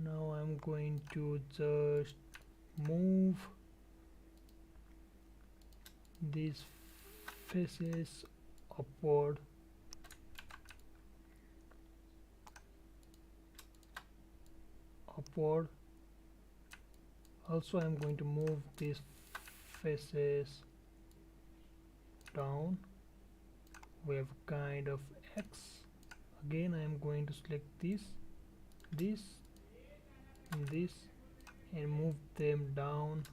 Now I'm going to just move these faces upward. Also I'm going to move these faces down. We have kind of X. Again I am going to select this and this and move them down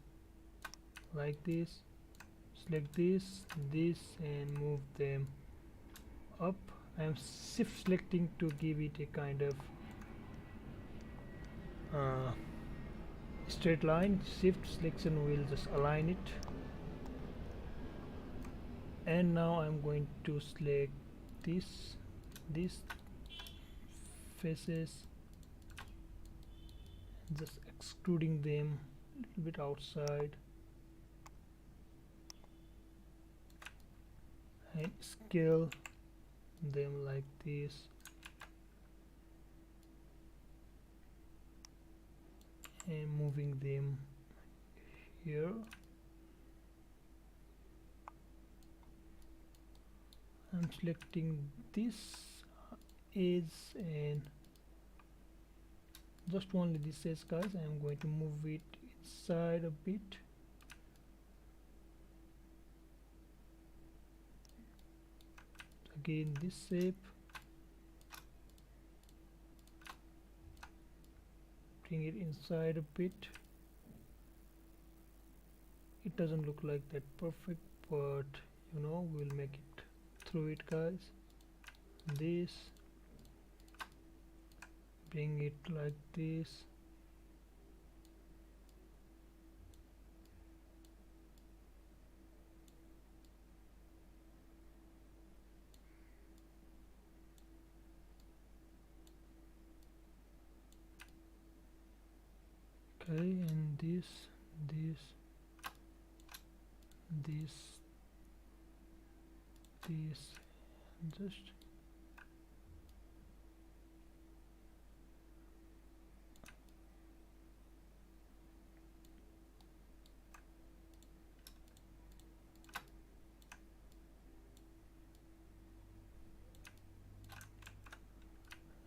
like this. Select this and move them up. I am shift selecting to give it a kind of straight line. Shift selection will just align it. And now I'm going to select these faces, just extruding them a little bit outside and scale them like this. And moving them here. I'm selecting this edge and just only this edge, guys. I'm going to move it inside a bit. Again this shape, bring it inside a bit. It doesn't look like that perfect, but you know, we'll make it through it, guys. This, bring it like this. Okay, and this just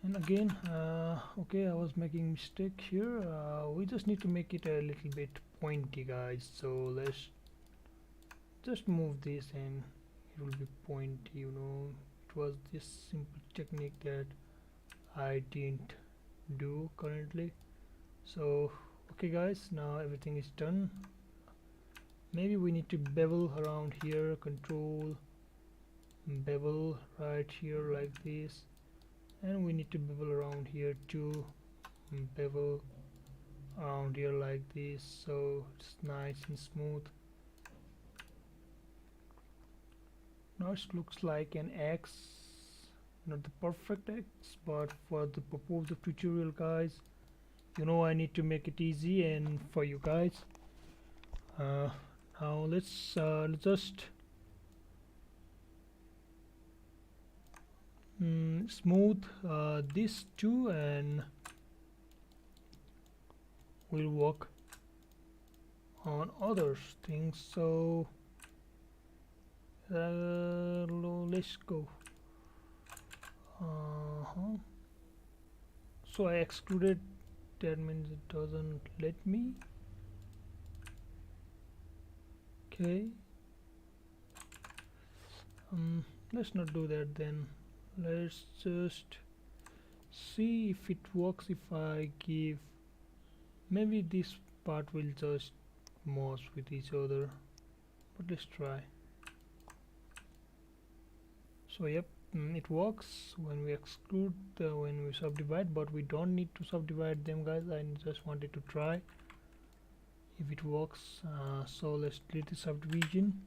and again okay, I was making mistake here. We just need to make it a little bit pointy, guys, so let's just move this and it will be pointy, you know. It was this simple technique that I didn't do currently. So okay guys, now everything is done. Maybe we need to bevel around here. Control bevel right here like this, and we need to bevel around here too. Bevel around here like this, so it's nice and smooth. Now it looks like an X, not the perfect X, but for the purpose of tutorial, guys, you know, I need to make it easy and for you guys. Now let's just smooth this too, and we'll work on other things. So let's go. So I excluded, that means it doesn't let me. Okay, let's not do that then. Let's just see if it works. If I give, maybe this part will just merge with each other, but let's try. So yep, it works when we exclude when we subdivide, but we don't need to subdivide them, guys. I just wanted to try if it works. So let's delete the subdivision.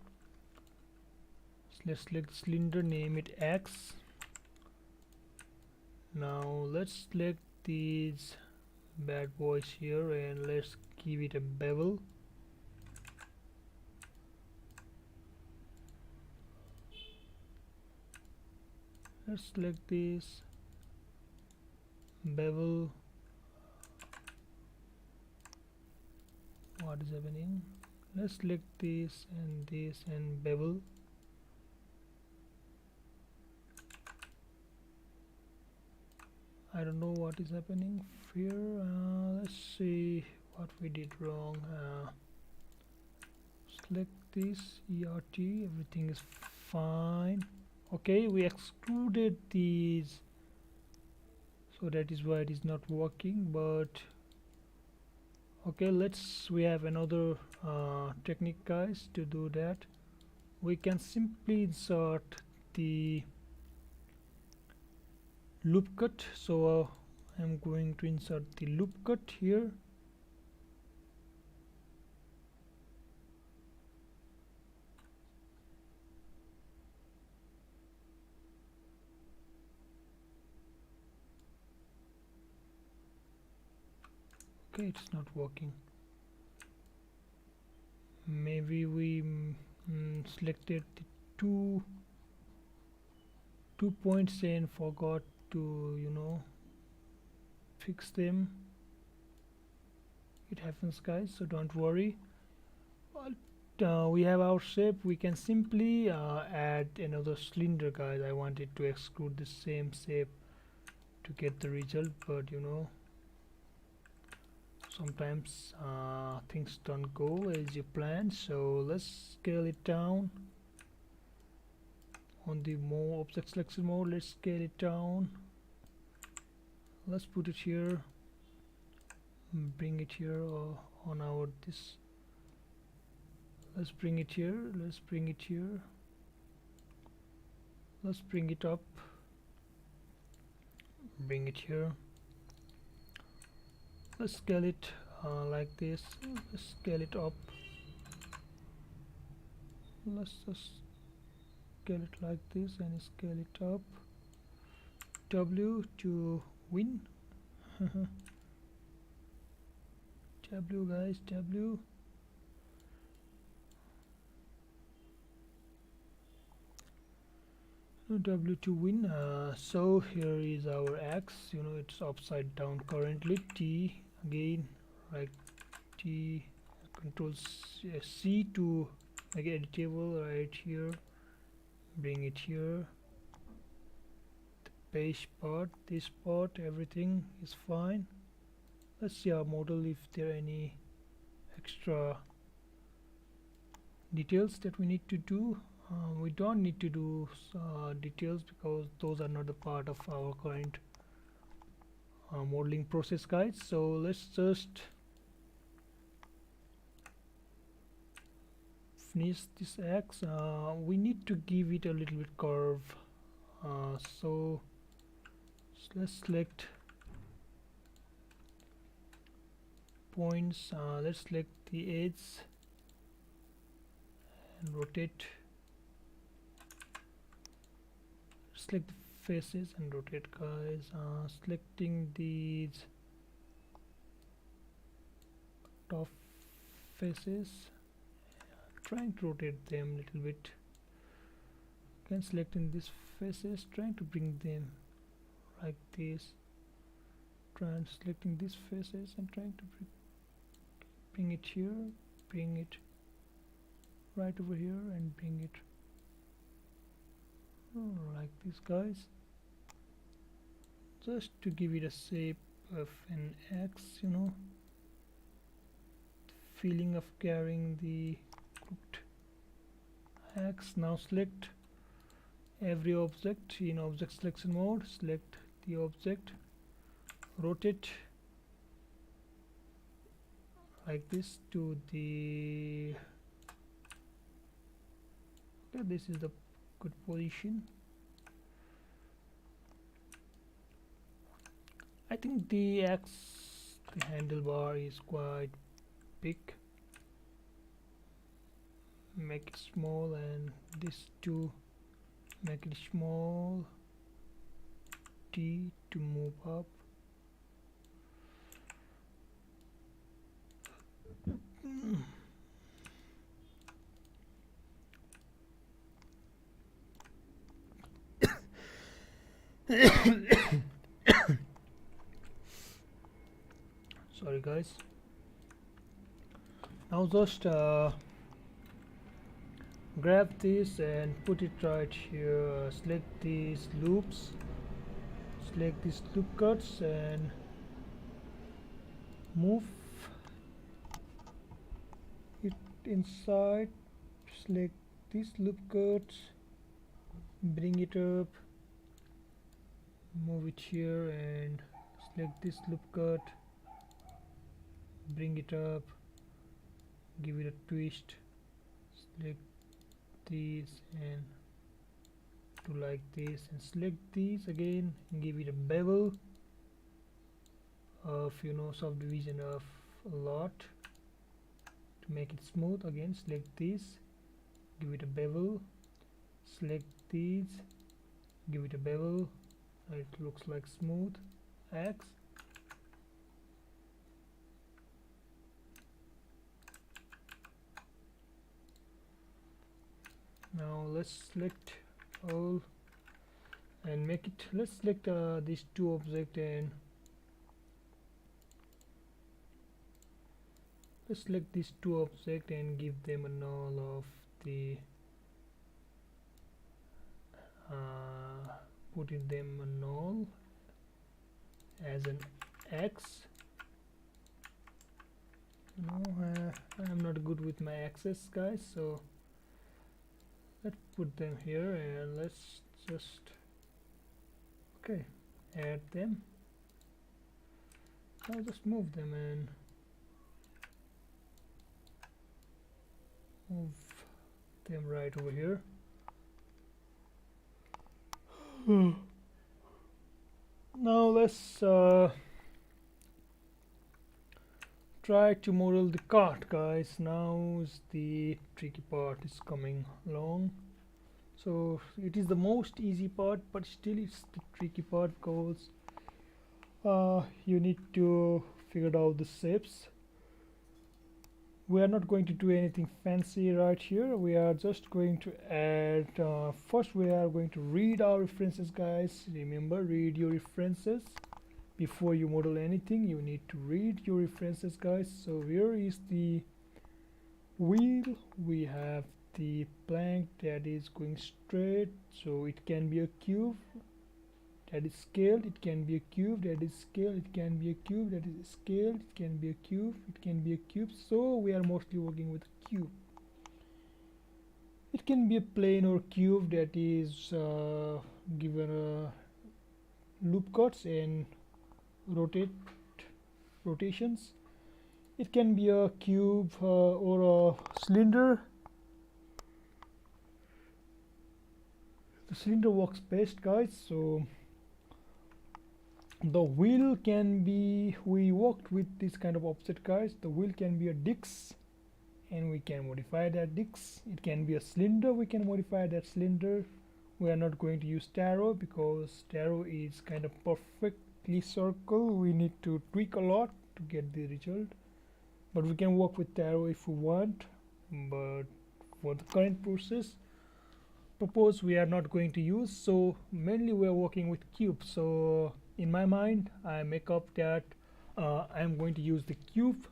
Let's select the cylinder, name it X. Now let's select these bad boys here and let's give it a bevel. Let's select this bevel. What is happening? Let's select this and bevel. I don't know what is happening here. Let's see what we did wrong. Select this ERT, everything is fine. Okay, we excluded these, so that is why it is not working. But okay, we have another technique, guys, to do that. We can simply insert the loop cut. So I'm going to insert the loop cut here. Okay, it's not working. Maybe we selected the two points and forgot to, you know, fix them. It happens, guys, so don't worry. We have our shape. We can simply add another cylinder, guys. I wanted to exclude the same shape to get the result, but you know, sometimes things don't go as you plan. So let's scale it down. On the more object selection mode, let's scale it down. Let's put it here, bring it here on our this. Let's bring it here, let's bring it here, let's bring it up, bring it here. Let's scale it like this. Let's scale it up. Let's just scale it like this and scale it up. W to win. W, guys, W. W to win. So here is our X, you know, it's upside down currently. T again, right, T, control C to make it editable right here, bring it here. The page part, this part, everything is fine. Let's see our model if there are any extra details that we need to do. We don't need to do details because those are not a part of our current modeling process, guys. So let's just finish this X. We need to give it a little bit curve, so let's select points. Let's select the edge and rotate. Select the faces and rotate, guys. Selecting these top faces, trying to rotate them a little bit. Again, selecting these faces, trying to bring them like this. Selecting these faces and trying to bring it here, bring it right over here, and bring it like this, guys, just to give it a shape of an X, you know, the feeling of carrying the crooked X. Now select every object in object selection mode. Select the object, rotate like this to the, okay, this is the good position. I think the handlebar is quite big. Make it small, and this to make it small. T to move up. Sorry, guys. Now just grab this and put it right here. Select these loops, select these loop cuts and move it inside. Select these loop cuts, bring it up, move it here and select this loop cut, bring it up, give it a twist, select these and do like this and select these again, give it a bevel of subdivision of a lot to make it smooth. Again select these, give it a bevel, select these, give it a bevel. It looks like smooth X. Now let's select all and make it, let's select these two objects and let's select these two objects and give them a null of the putting them a null as an X. I'm not good with my axes guys, so let's put them here and let's just add them. I'll just move them and move them right over here. Now let's try to model the cart guys. Now is the tricky part is coming along. So it is the most easy part, but still it's the tricky part because you need to figure out the shapes. We are not going to do anything fancy right here. We are just going to add first we are going to read our references guys. Remember, read your references before you model anything. You need to read your references guys. So here is the wheel. We have the plank that is going straight, so it can be a cube that is scaled, it can be a cube that is scaled, it can be a cube that is scaled, it can be a cube, it can be a cube. So we are mostly working with a cube. It can be a plane or cube that is given loop cuts and rotations. It can be a cube or a cylinder. The cylinder works best guys. So the wheel can be, we worked with this kind of offset guys. The wheel can be a disc and we can modify that disc. It can be a cylinder, we can modify that cylinder. We are not going to use taro because taro is kind of perfectly circle. We need to tweak a lot to get the result, but we can work with taro if we want. But for the current process propose, we are not going to use, so mainly we are working with cube. So in my mind I make up that I'm going to use the cube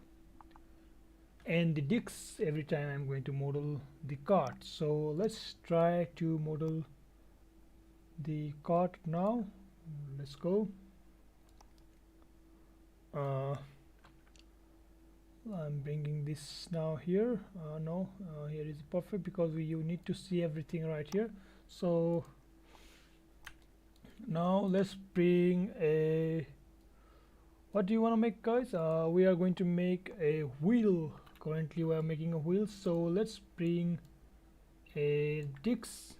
and the discs every time I'm going to model the cart. So let's try to model the cart now. Let's go. I'm bringing this now here. Here is perfect because you need to see everything right here. So now let's bring a, what do you want to make guys? We are going to make a wheel. Currently we are making a wheel, so let's bring a disc,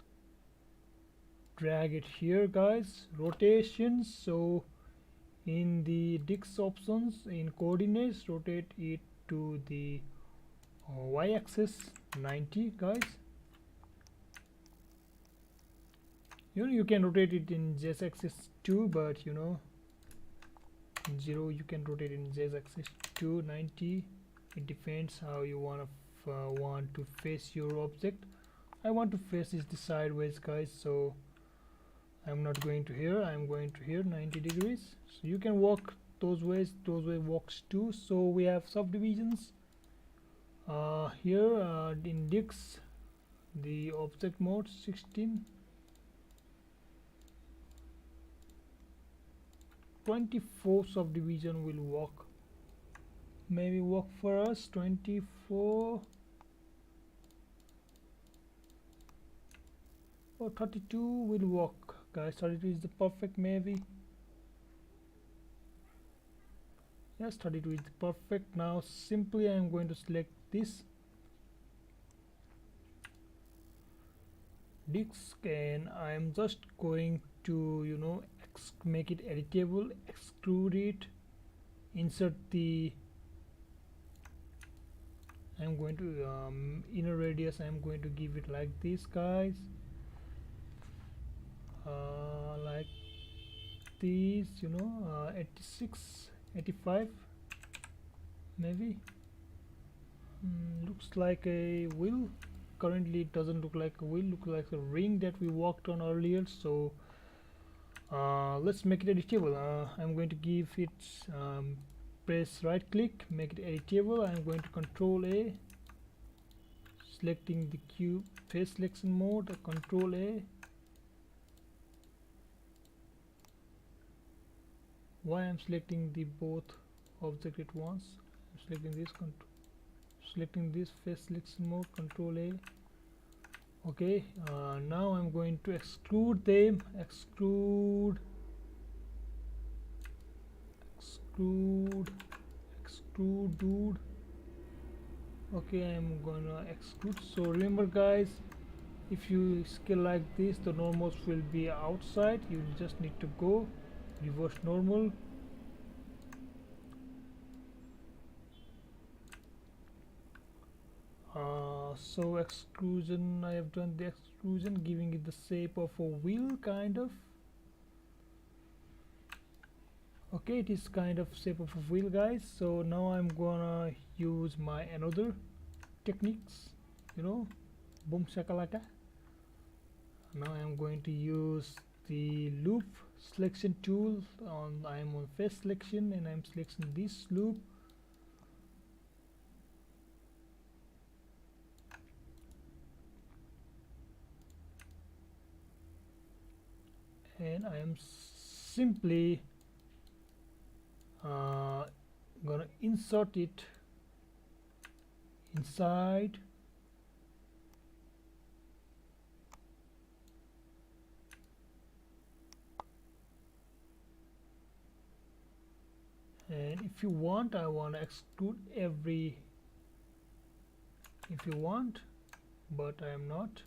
drag it here guys, rotations. So in the disc options, in coordinates, rotate it to the y-axis 90 guys. You can rotate it in z-axis too, but 0 you can rotate in z-axis to 90. It depends how you want to face your object. I want to face this sideways guys, so I'm not going to here, I'm going to here 90 degrees. So you can walk those ways works too. So we have subdivisions. Here the index, the object mode 16, 24 subdivision will work, maybe work for us. 24 or 32 will work, guys. 32 is the perfect, maybe. Yes, 32 is perfect. Now simply I am going to select this disk and I am just going to, you know, make it editable, extrude it, insert the, I'm going to inner radius, I'm going to give it like this, guys, like this, you know, 86, 85 maybe. Looks like a wheel. Currently it doesn't look like a wheel, look like a ring that we worked on earlier. So let's make it editable. I'm going to give it press right click, make it editable. I'm going to control A, selecting the cube face selection mode, control A. Why I'm selecting the both object at once? I'm selecting this, selecting this face selection mode, control A. Okay, now I'm going to extrude them, extrude, dude. Okay, I'm gonna extrude. So remember, guys, if you scale like this, the normals will be outside. You just need to go reverse normal. So extrusion, I have done the extrusion, giving it the shape of a wheel, kind of. Okay, it is kind of shape of a wheel, guys. So now I'm gonna use my another techniques, you know, boom shakalaka. Now I'm going to use the loop selection tool. I'm on face selection and I'm selecting this loop. And I am simply gonna insert it inside and if you want, I want to exclude every, if you want, but I am not.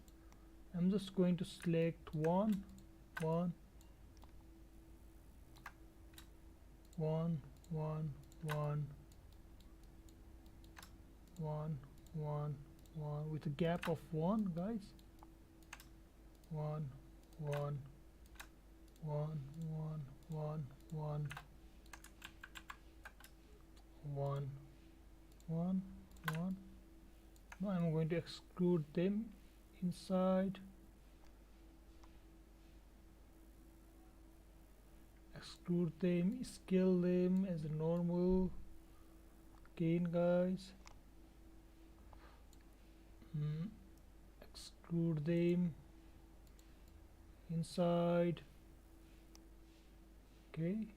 I'm just going to select one, one, one, one, one, one, one, one, with a gap of one, guys. One, one, one, one, one, one, one, one, one. Now I'm going to exclude them inside, exclude them, scale them as a normal again, guys. Exclude them inside. Okay,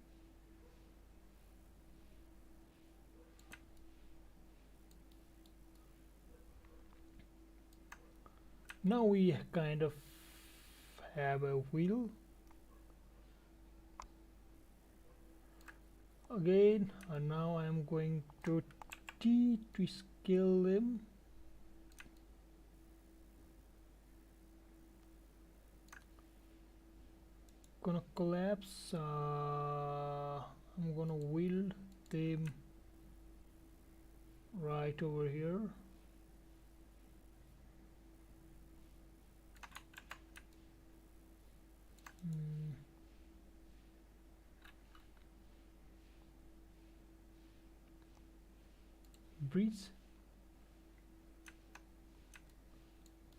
now we kind of have a wheel again, and now I am going to T to scale them. Gonna collapse. I'm gonna wheel them right over here. Breeze.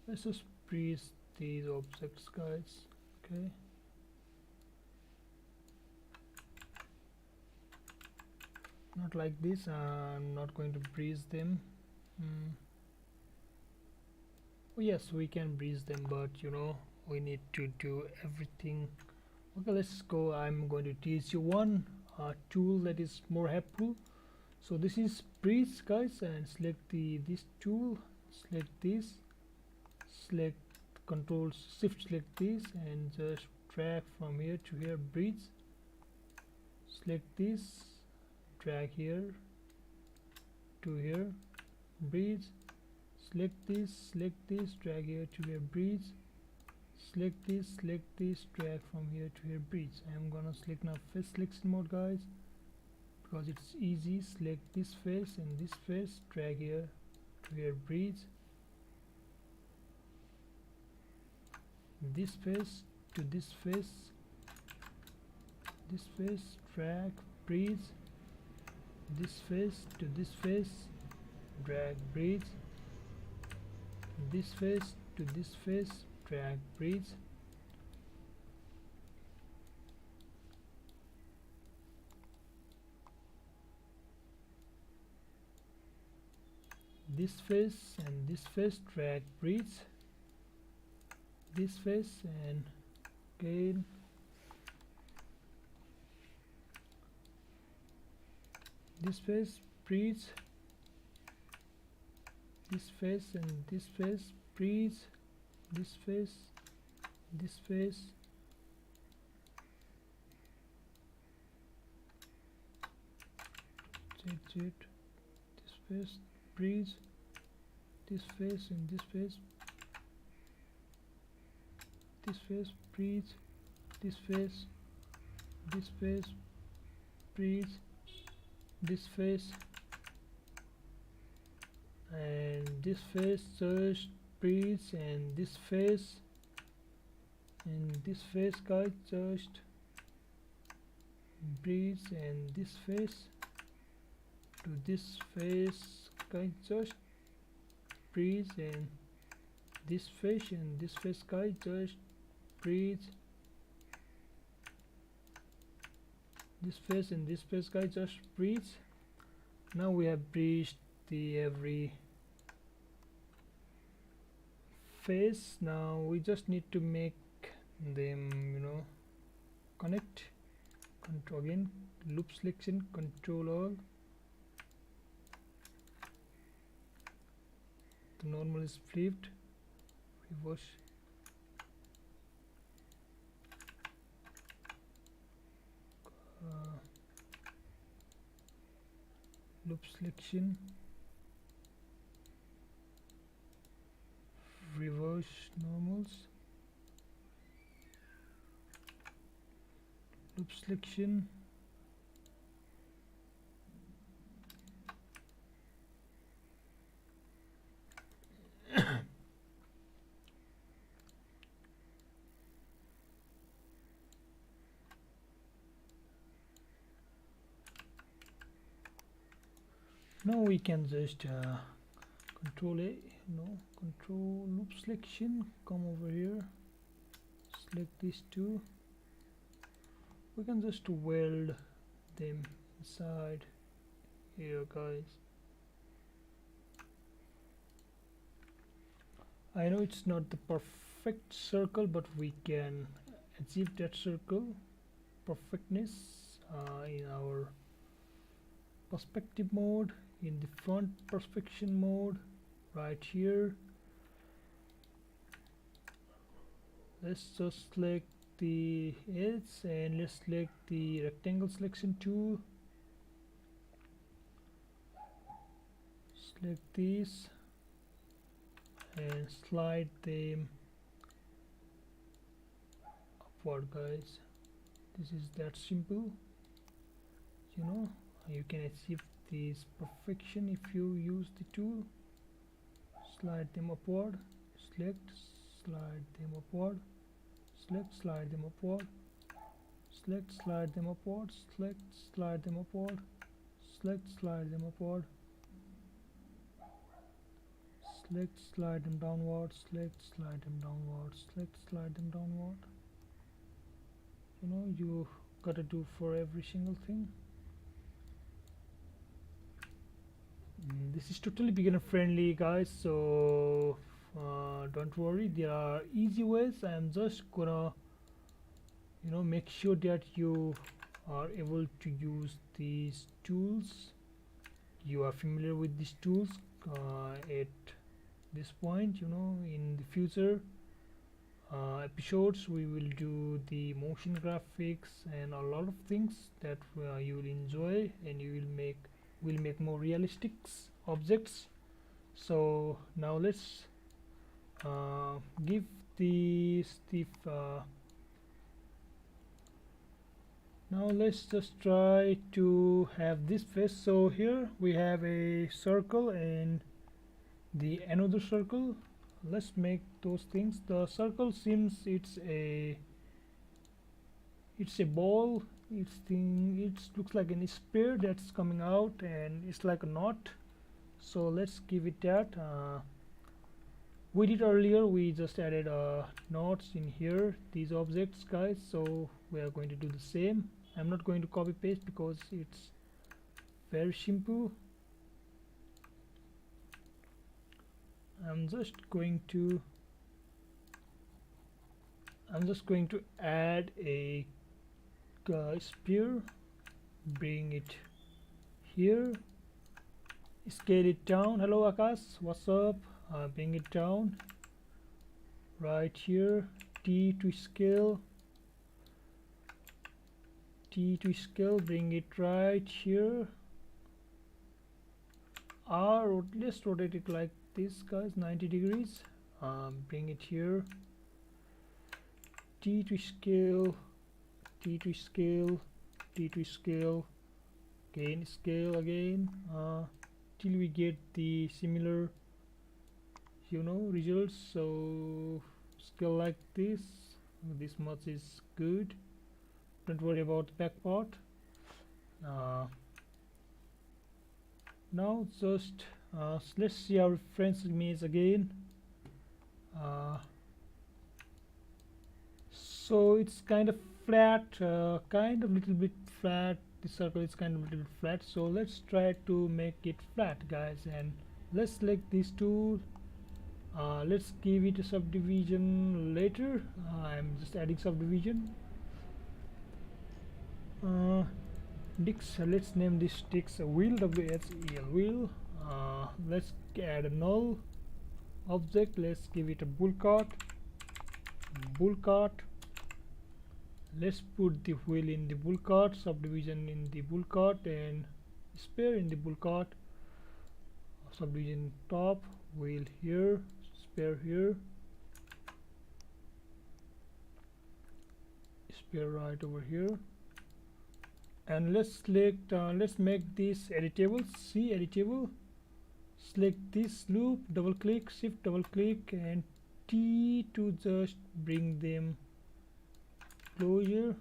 Let's just breeze these objects, guys. Okay. Not like this. I'm not going to breeze them. mm, oh yes, we can breeze them, but we need to do everything. Okay, let's go. I'm going to teach you one tool that is more helpful. So this is breeze, guys, and select the this tool, select this, select control shift, select this, and just drag from here to here, breeze. Select this, drag here to here, breeze. Select this, drag here to here, breeze. Select this, drag from here to here, breeze. I'm gonna select now face selection mode, guys, because it's easy. Select this face and this face, drag here to here, breeze. This face to this face, this face, drag, breeze. This face to this face, drag, breeze. This face to this face, drag, breeze. This face and this face, drag, breeze. This face and again this face, breeze. This face and this face, breeze. This face, this face. This face, breeze. This face and this face. This face, breeze. This face, breeze. This face and this face, just breeze, and this face guys, just breeze, and this face to this face guys, just breeze, and this face and this face guys, just breeze. This face and this face guys, just breeze. Now we have breezed the every face. Now we just need to make them connect. Control again, loop selection, control all. The normal is flipped, reverse. Loop selection, reverse normals, loop selection, now we can just control A, control loop selection, come over here, select these two. We can just weld them inside here, guys. I know it's not the perfect circle, but we can achieve that circle perfectness in our perspective mode, in the front perspection mode right here. Let's just select the edge and let's select the rectangle selection tool. Select these and slide them upward, guys. This is that simple. You can achieve this perfection if you use the tool. Slide them upward, select, slide them upward, select, slide them upward, select, slide them upward, select, slide them upward, select, slide them upward, select, slide them downward, select, slide them downward, select, slide them downward. You gotta do for every single thing. This is totally beginner friendly, guys, so don't worry, there are easy ways. I am just gonna make sure that you are able to use these tools, you are familiar with these tools at this point. In the future episodes we will do the motion graphics and a lot of things that you will enjoy, and you will make more realistic objects. So now let's give the now let's just try to have this face. So here we have a circle and the another circle. Let's make those things. The circle seems it's a ball. It looks like an spear that's coming out, and it's like a knot. So let's give it that. We did earlier, we just added knots in here, these objects, guys, so we are going to do the same. I'm not going to copy paste because it's very simple. I'm just going to add a spear, bring it here, scale it down. Hello Akash, what's up? Bring it down right here. T to scale, bring it right here. Let's rotate it like this, guys, 90 degrees. Bring it here. T to scale, again scale again, till we get the similar results. So scale like this much is good. Don't worry about the back part. Now just let's see our reference image again. So it's kind of flat, kind of little bit flat. The circle is kind of little bit flat, so let's try to make it flat, guys, and let's select these two. Let's give it a subdivision later. I'm just adding subdivision. Let's name this Dix wheel, WHEL wheel. Let's add a null object. Let's give it a bull cart. Let's put the wheel in the bull cart, subdivision in the bull cart, and spare in the bull cart. Subdivision top, wheel here, spare here, spare right over here. And let's select let's make this editable. See, editable. Select this loop, double click, shift double click, and T to just bring them closer.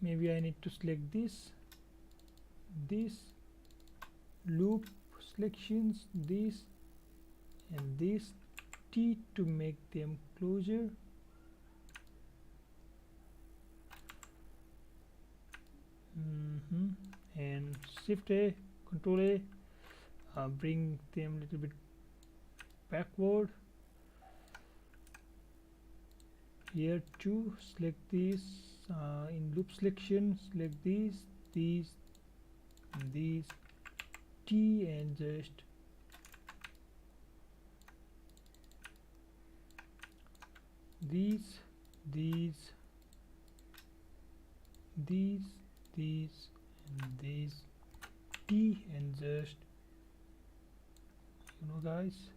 Maybe I need to select this loop selections, this and this. T to make them closer. And shift A, control A, bring them a little bit backward. Here too, select this, in loop selection, select these, and these, T, and just these, and these, T, and just guys,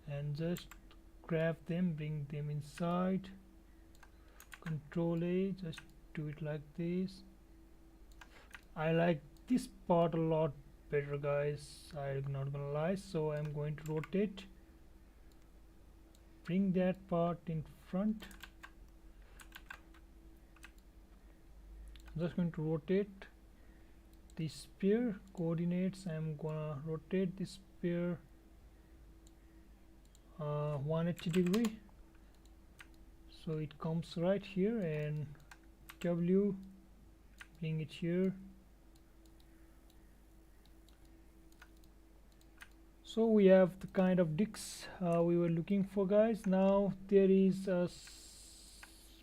and just grab them, bring them inside. Control A, just do it like this. I like this part a lot better, guys, I'm not gonna lie. So I'm going to rotate, bring that part in front. I'm just going to rotate the spear coordinates. I'm gonna rotate the spear 180 degree, so it comes right here, and W, bring it here, So we have the kind of discs we were looking for, guys. Now there is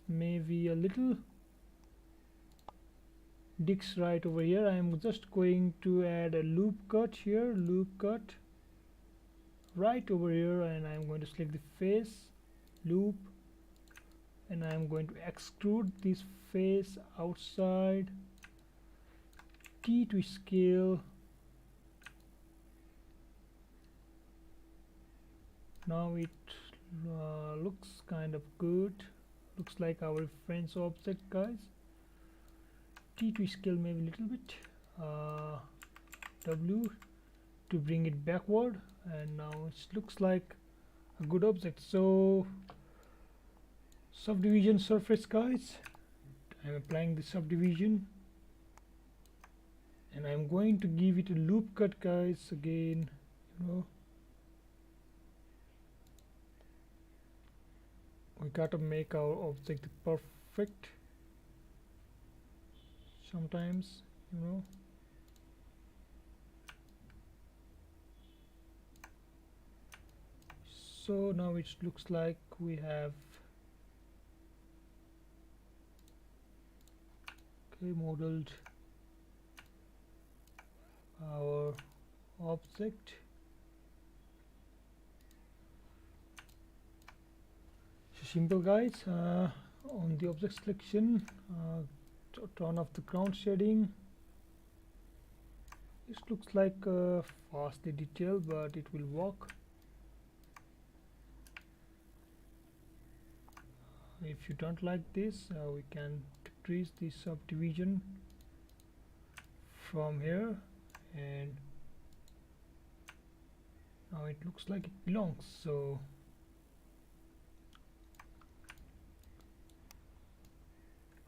maybe a little disc right over here. I am just going to add a loop cut here, loop cut right over here, and I'm going to select the face, loop, and I'm going to extrude this face outside, T to scale. Now it looks kind of good, looks like our reference object, guys. T to scale maybe a little bit, W to bring it backward, and now it looks like a good object. So subdivision surface, guys, I'm applying the subdivision, and I'm going to give it a loop cut, guys. Again, we gotta make our object perfect sometimes, so now it looks like we have modeled our object. So simple, guys. On the object selection, turn off the ground shading. This looks like vastly detailed, but it will work. If you don't like this, we can decrease the subdivision from here, and now it looks like it belongs. So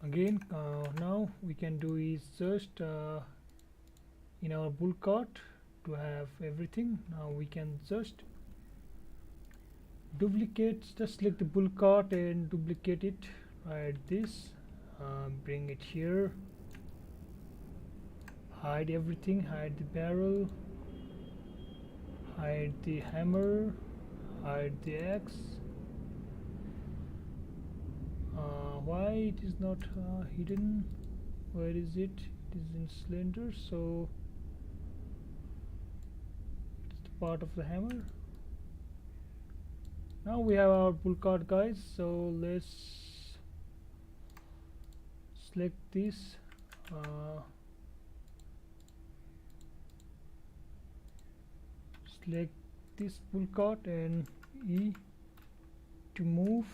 again, now we can do is just in our bull cart to have everything. Now we can just duplicate, just select the bull cart and duplicate it right this, bring it here, hide everything, hide the barrel, hide the hammer, hide the axe. Why it is not hidden? Where is it? It is in cylinder, so it's the part of the hammer. Now we have our pull card, guys, so let's select this, select this pull card and E to move.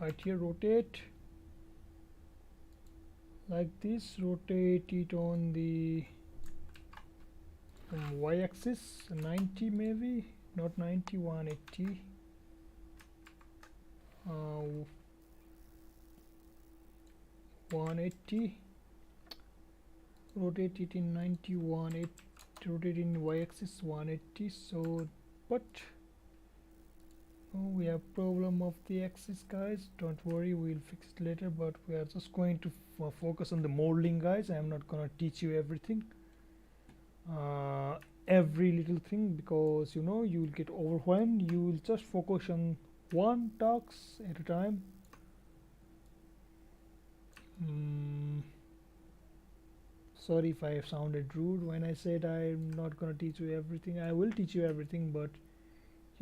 Right here, rotate like this, rotate it on the y-axis 90, maybe not 90, 180, 180, rotate it in 90, 180, rotate in y-axis 180. So but we have problem of the axis, guys. Don't worry, we'll fix it later, but we are just going to focus on the modeling, guys. I am not gonna teach you everything, every little thing, because you will get overwhelmed. You will just focus on one task at a time. Sorry if I have sounded rude when I said I'm not gonna teach you everything. I will teach you everything, but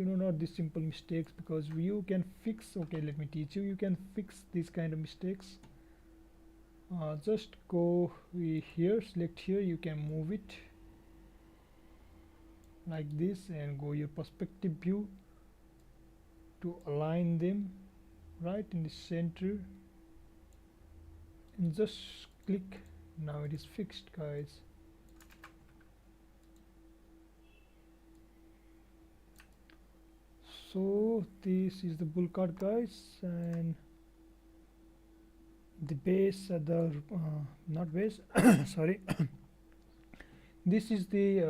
not these simple mistakes, because you can fix. Okay, let me teach you. You can fix these kind of mistakes. Just go here, select here, you can move it like this and go your perspective view to align them right in the center, and just click. Now it is fixed, guys. So this is the bull card, guys, and the base at the not base sorry this is the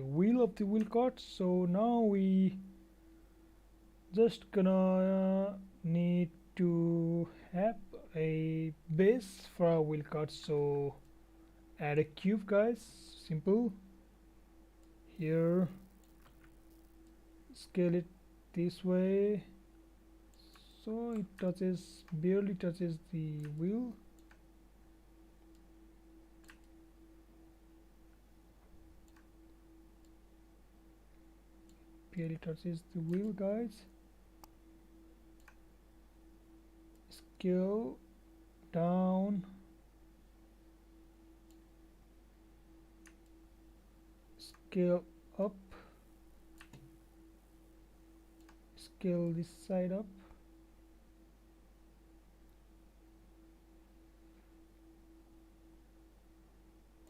wheel of the wheel cart. So now we just gonna need to have a base for our wheel cart. So add a cube, guys, simple. here, scale it this way so it touches, barely touches the wheel. Barely touches the wheel, guys. Scale down, scale up, scale this side up,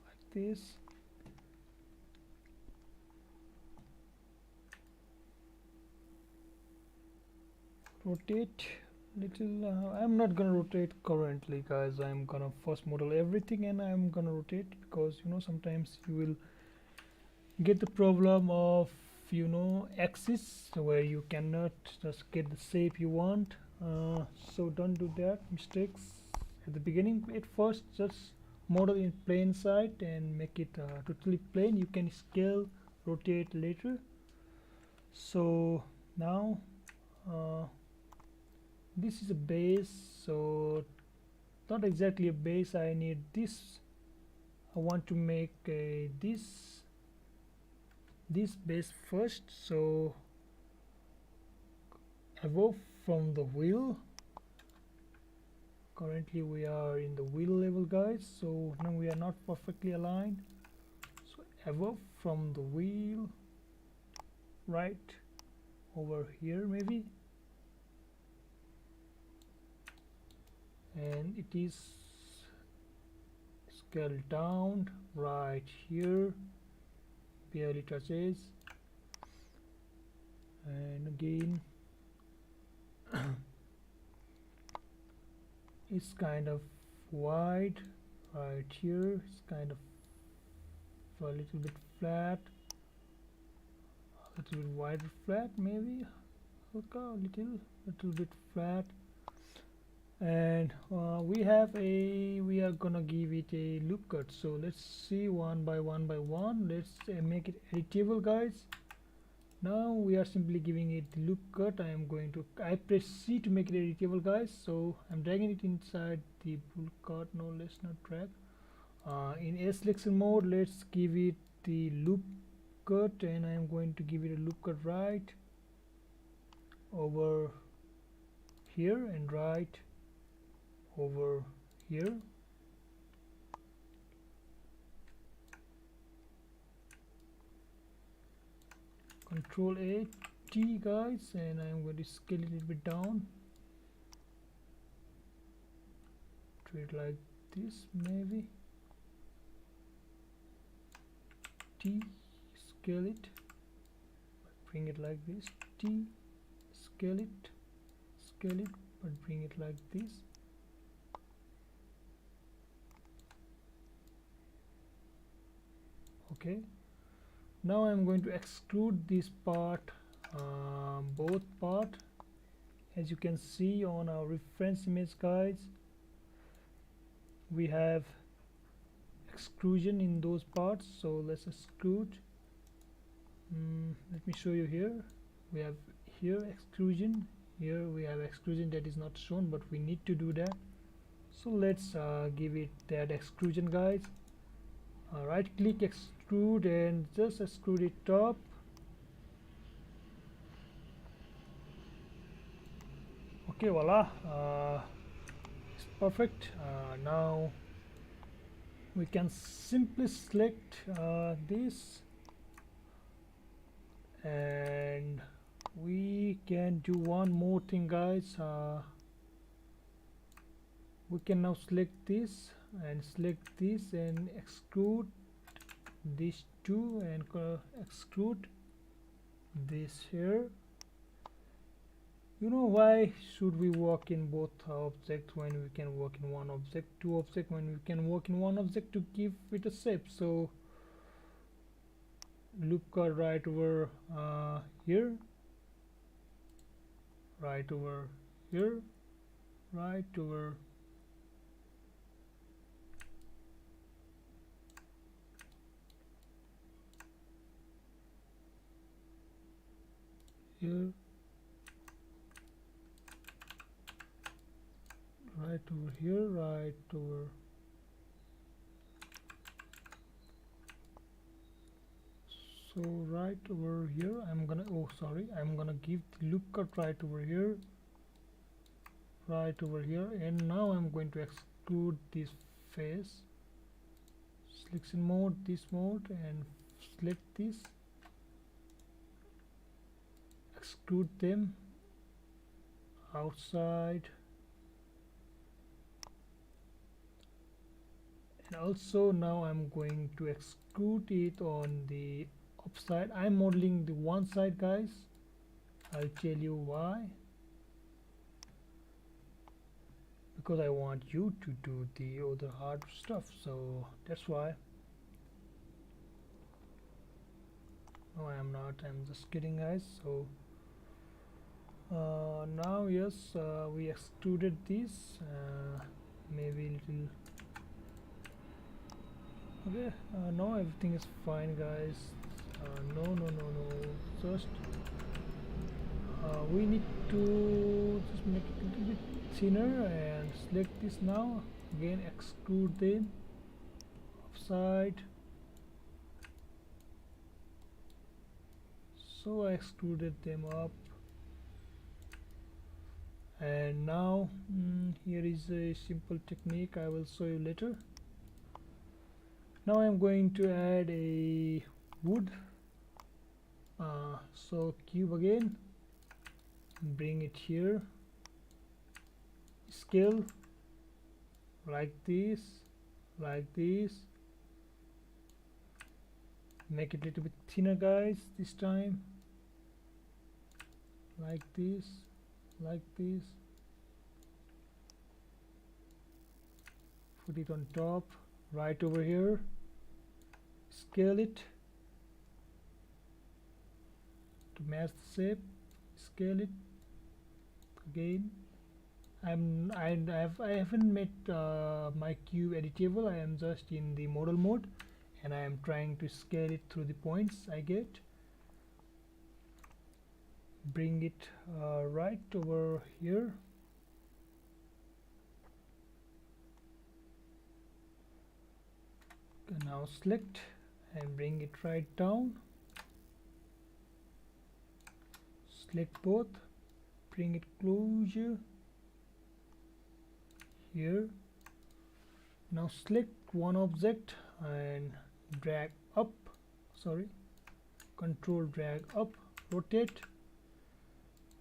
like this. Rotate little. I'm not gonna rotate currently, guys. I'm gonna first model everything and I'm gonna rotate, because you know sometimes you will get the problem of, you know, axis where you cannot just get the shape you want. So don't do that mistakes at the beginning. At first just model in plain sight and make it totally plain. You can scale, rotate later. So now this is a base, so not exactly a base. I need this. I want to make this base first. So above from the wheel, currently we are in the wheel level, guys, so now we are not perfectly aligned. So above from the wheel, right over here maybe, and it is scaled down right here, barely touches, and again it's kind of wide right here. It's kind of a little bit flat, a little bit wider flat, maybe a little bit flat. And we are gonna give it a loop cut. So let's see one by one. Let's make it editable, guys. Now we are simply giving it the loop cut. I press C to make it editable, guys. So I'm dragging it inside the bool cut. No, let's not drag. In S selection mode, let's give it the loop cut, and I'm going to give it a loop cut right over here and right over here. Control A T, guys, and I'm going to scale it a little bit down to it like this, maybe. T, scale it, bring it like this. T, scale it, but bring it like this. Okay, now I'm going to extrude this part, both part. As you can see on our reference image, guys, we have extrusion in those parts. So let's extrude. Let me show you here. We have here extrusion, here we have extrusion that is not shown, but we need to do that. So let's give it that extrusion, guys. Right click, extrude, and just extrude it top. Okay, voila, it's perfect. Now we can simply select this, and we can do one more thing, guys. We can now select this and select this and extrude these two and extrude this here. You know, why should we work in both objects when we can work in one object, two objects when we can work in one object to give it a shape? So loop cut right over here, right over here, right over here, right over here, right over. So right over here, I'm gonna give the loop cut right over here, and now I'm going to exclude this face. Selection mode, this mode, and select this, exclude them outside, and also now I'm going to exclude it on the upside. I'm modeling the one side, guys. I'll tell you why. Because I want you to do the other hard stuff, so that's why. No, I am not, I'm just kidding, guys. So now yes, we extruded this, maybe little. Okay, now everything is fine, guys. No, just we need to just make it a little bit thinner and select this now. Again, exclude them upside. So I extruded them up, and now here is a simple technique I will show you later. Now I'm going to add a wood. So cube again, bring it here, scale like this, make it a little bit thinner, guys, this time, like this, put it on top, right over here, scale it to match the shape, scale it again. I haven't made my cube editable. I am just in the model mode, and I am trying to scale it through the points I get. Bring it right over here. Okay, now select and bring it right down. Select both, bring it closer here. Now select one object and drag up, control drag up, rotate,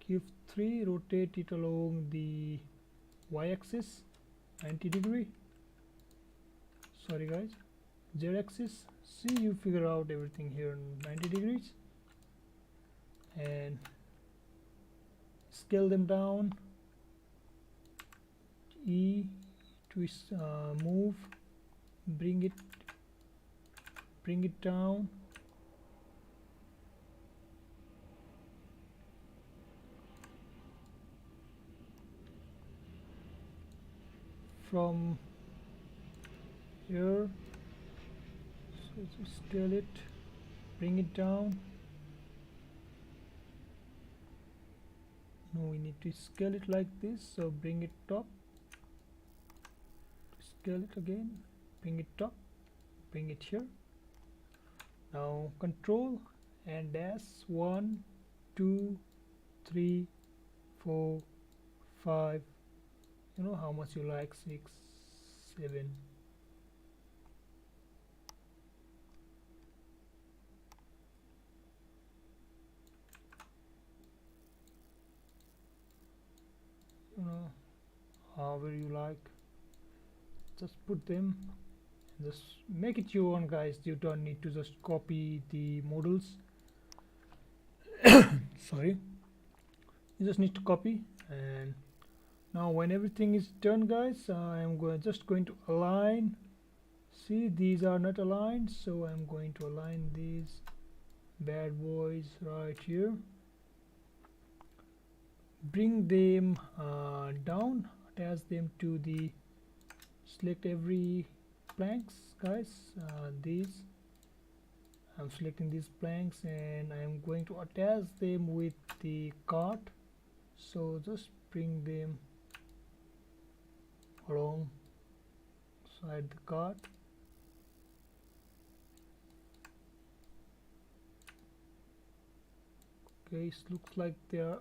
cube 3, rotate it along the y-axis 90 degree, sorry guys, z-axis. See, you figure out everything here in 90 degrees, and scale them down, E to move, bring it down, from here, so scale it, bring it down. No, we need to scale it like this, so bring it top, scale it again, bring it top, bring it here. Now control and dash 1 2 3 4 5, you know how much you like, 6 7. You know, however you like, just put them, just make it your own, guys. You don't need to just copy the models. Sorry, you just need to copy. And now when everything is done, guys, I am just going to align. See, these are not aligned, so I'm going to align these bad boys right here, bring them down, attach them to the, select every planks, guys, these, I'm selecting these planks and I am going to attach them with the cart. So just bring them alongside the cart. Okay, it looks like they are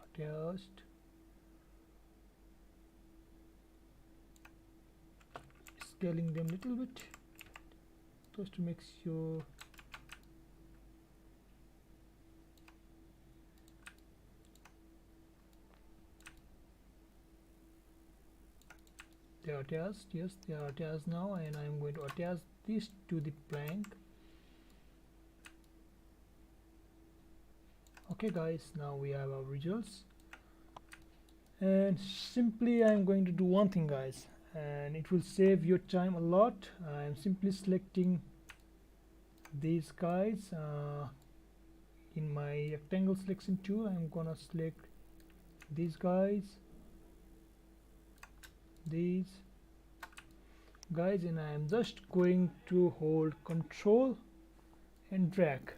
attached. Scaling them a little bit just to make sure they are attached. Yes, they are attached now, and I am going to attach this to the plank. Okay guys, now we have our results, and simply I am going to do one thing guys, and it will save your time a lot. I am simply selecting these guys in my rectangle selection tool. I'm gonna select these guys, these guys, and I am just going to hold Control and drag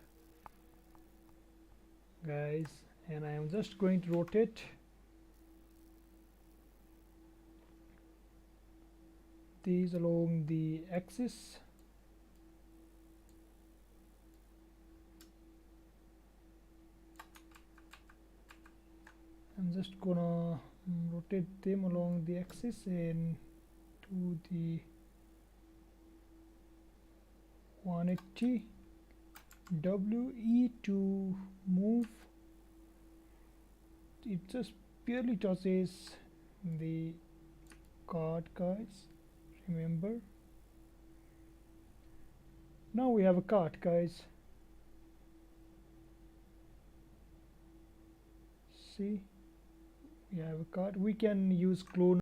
guys, and I am just going to rotate these along the axis. I'm just gonna rotate them along the axis and to the 180 WE to move. It just barely touches the card guys, remember. Now we have a cart guys. See, we have a cart. We can use clone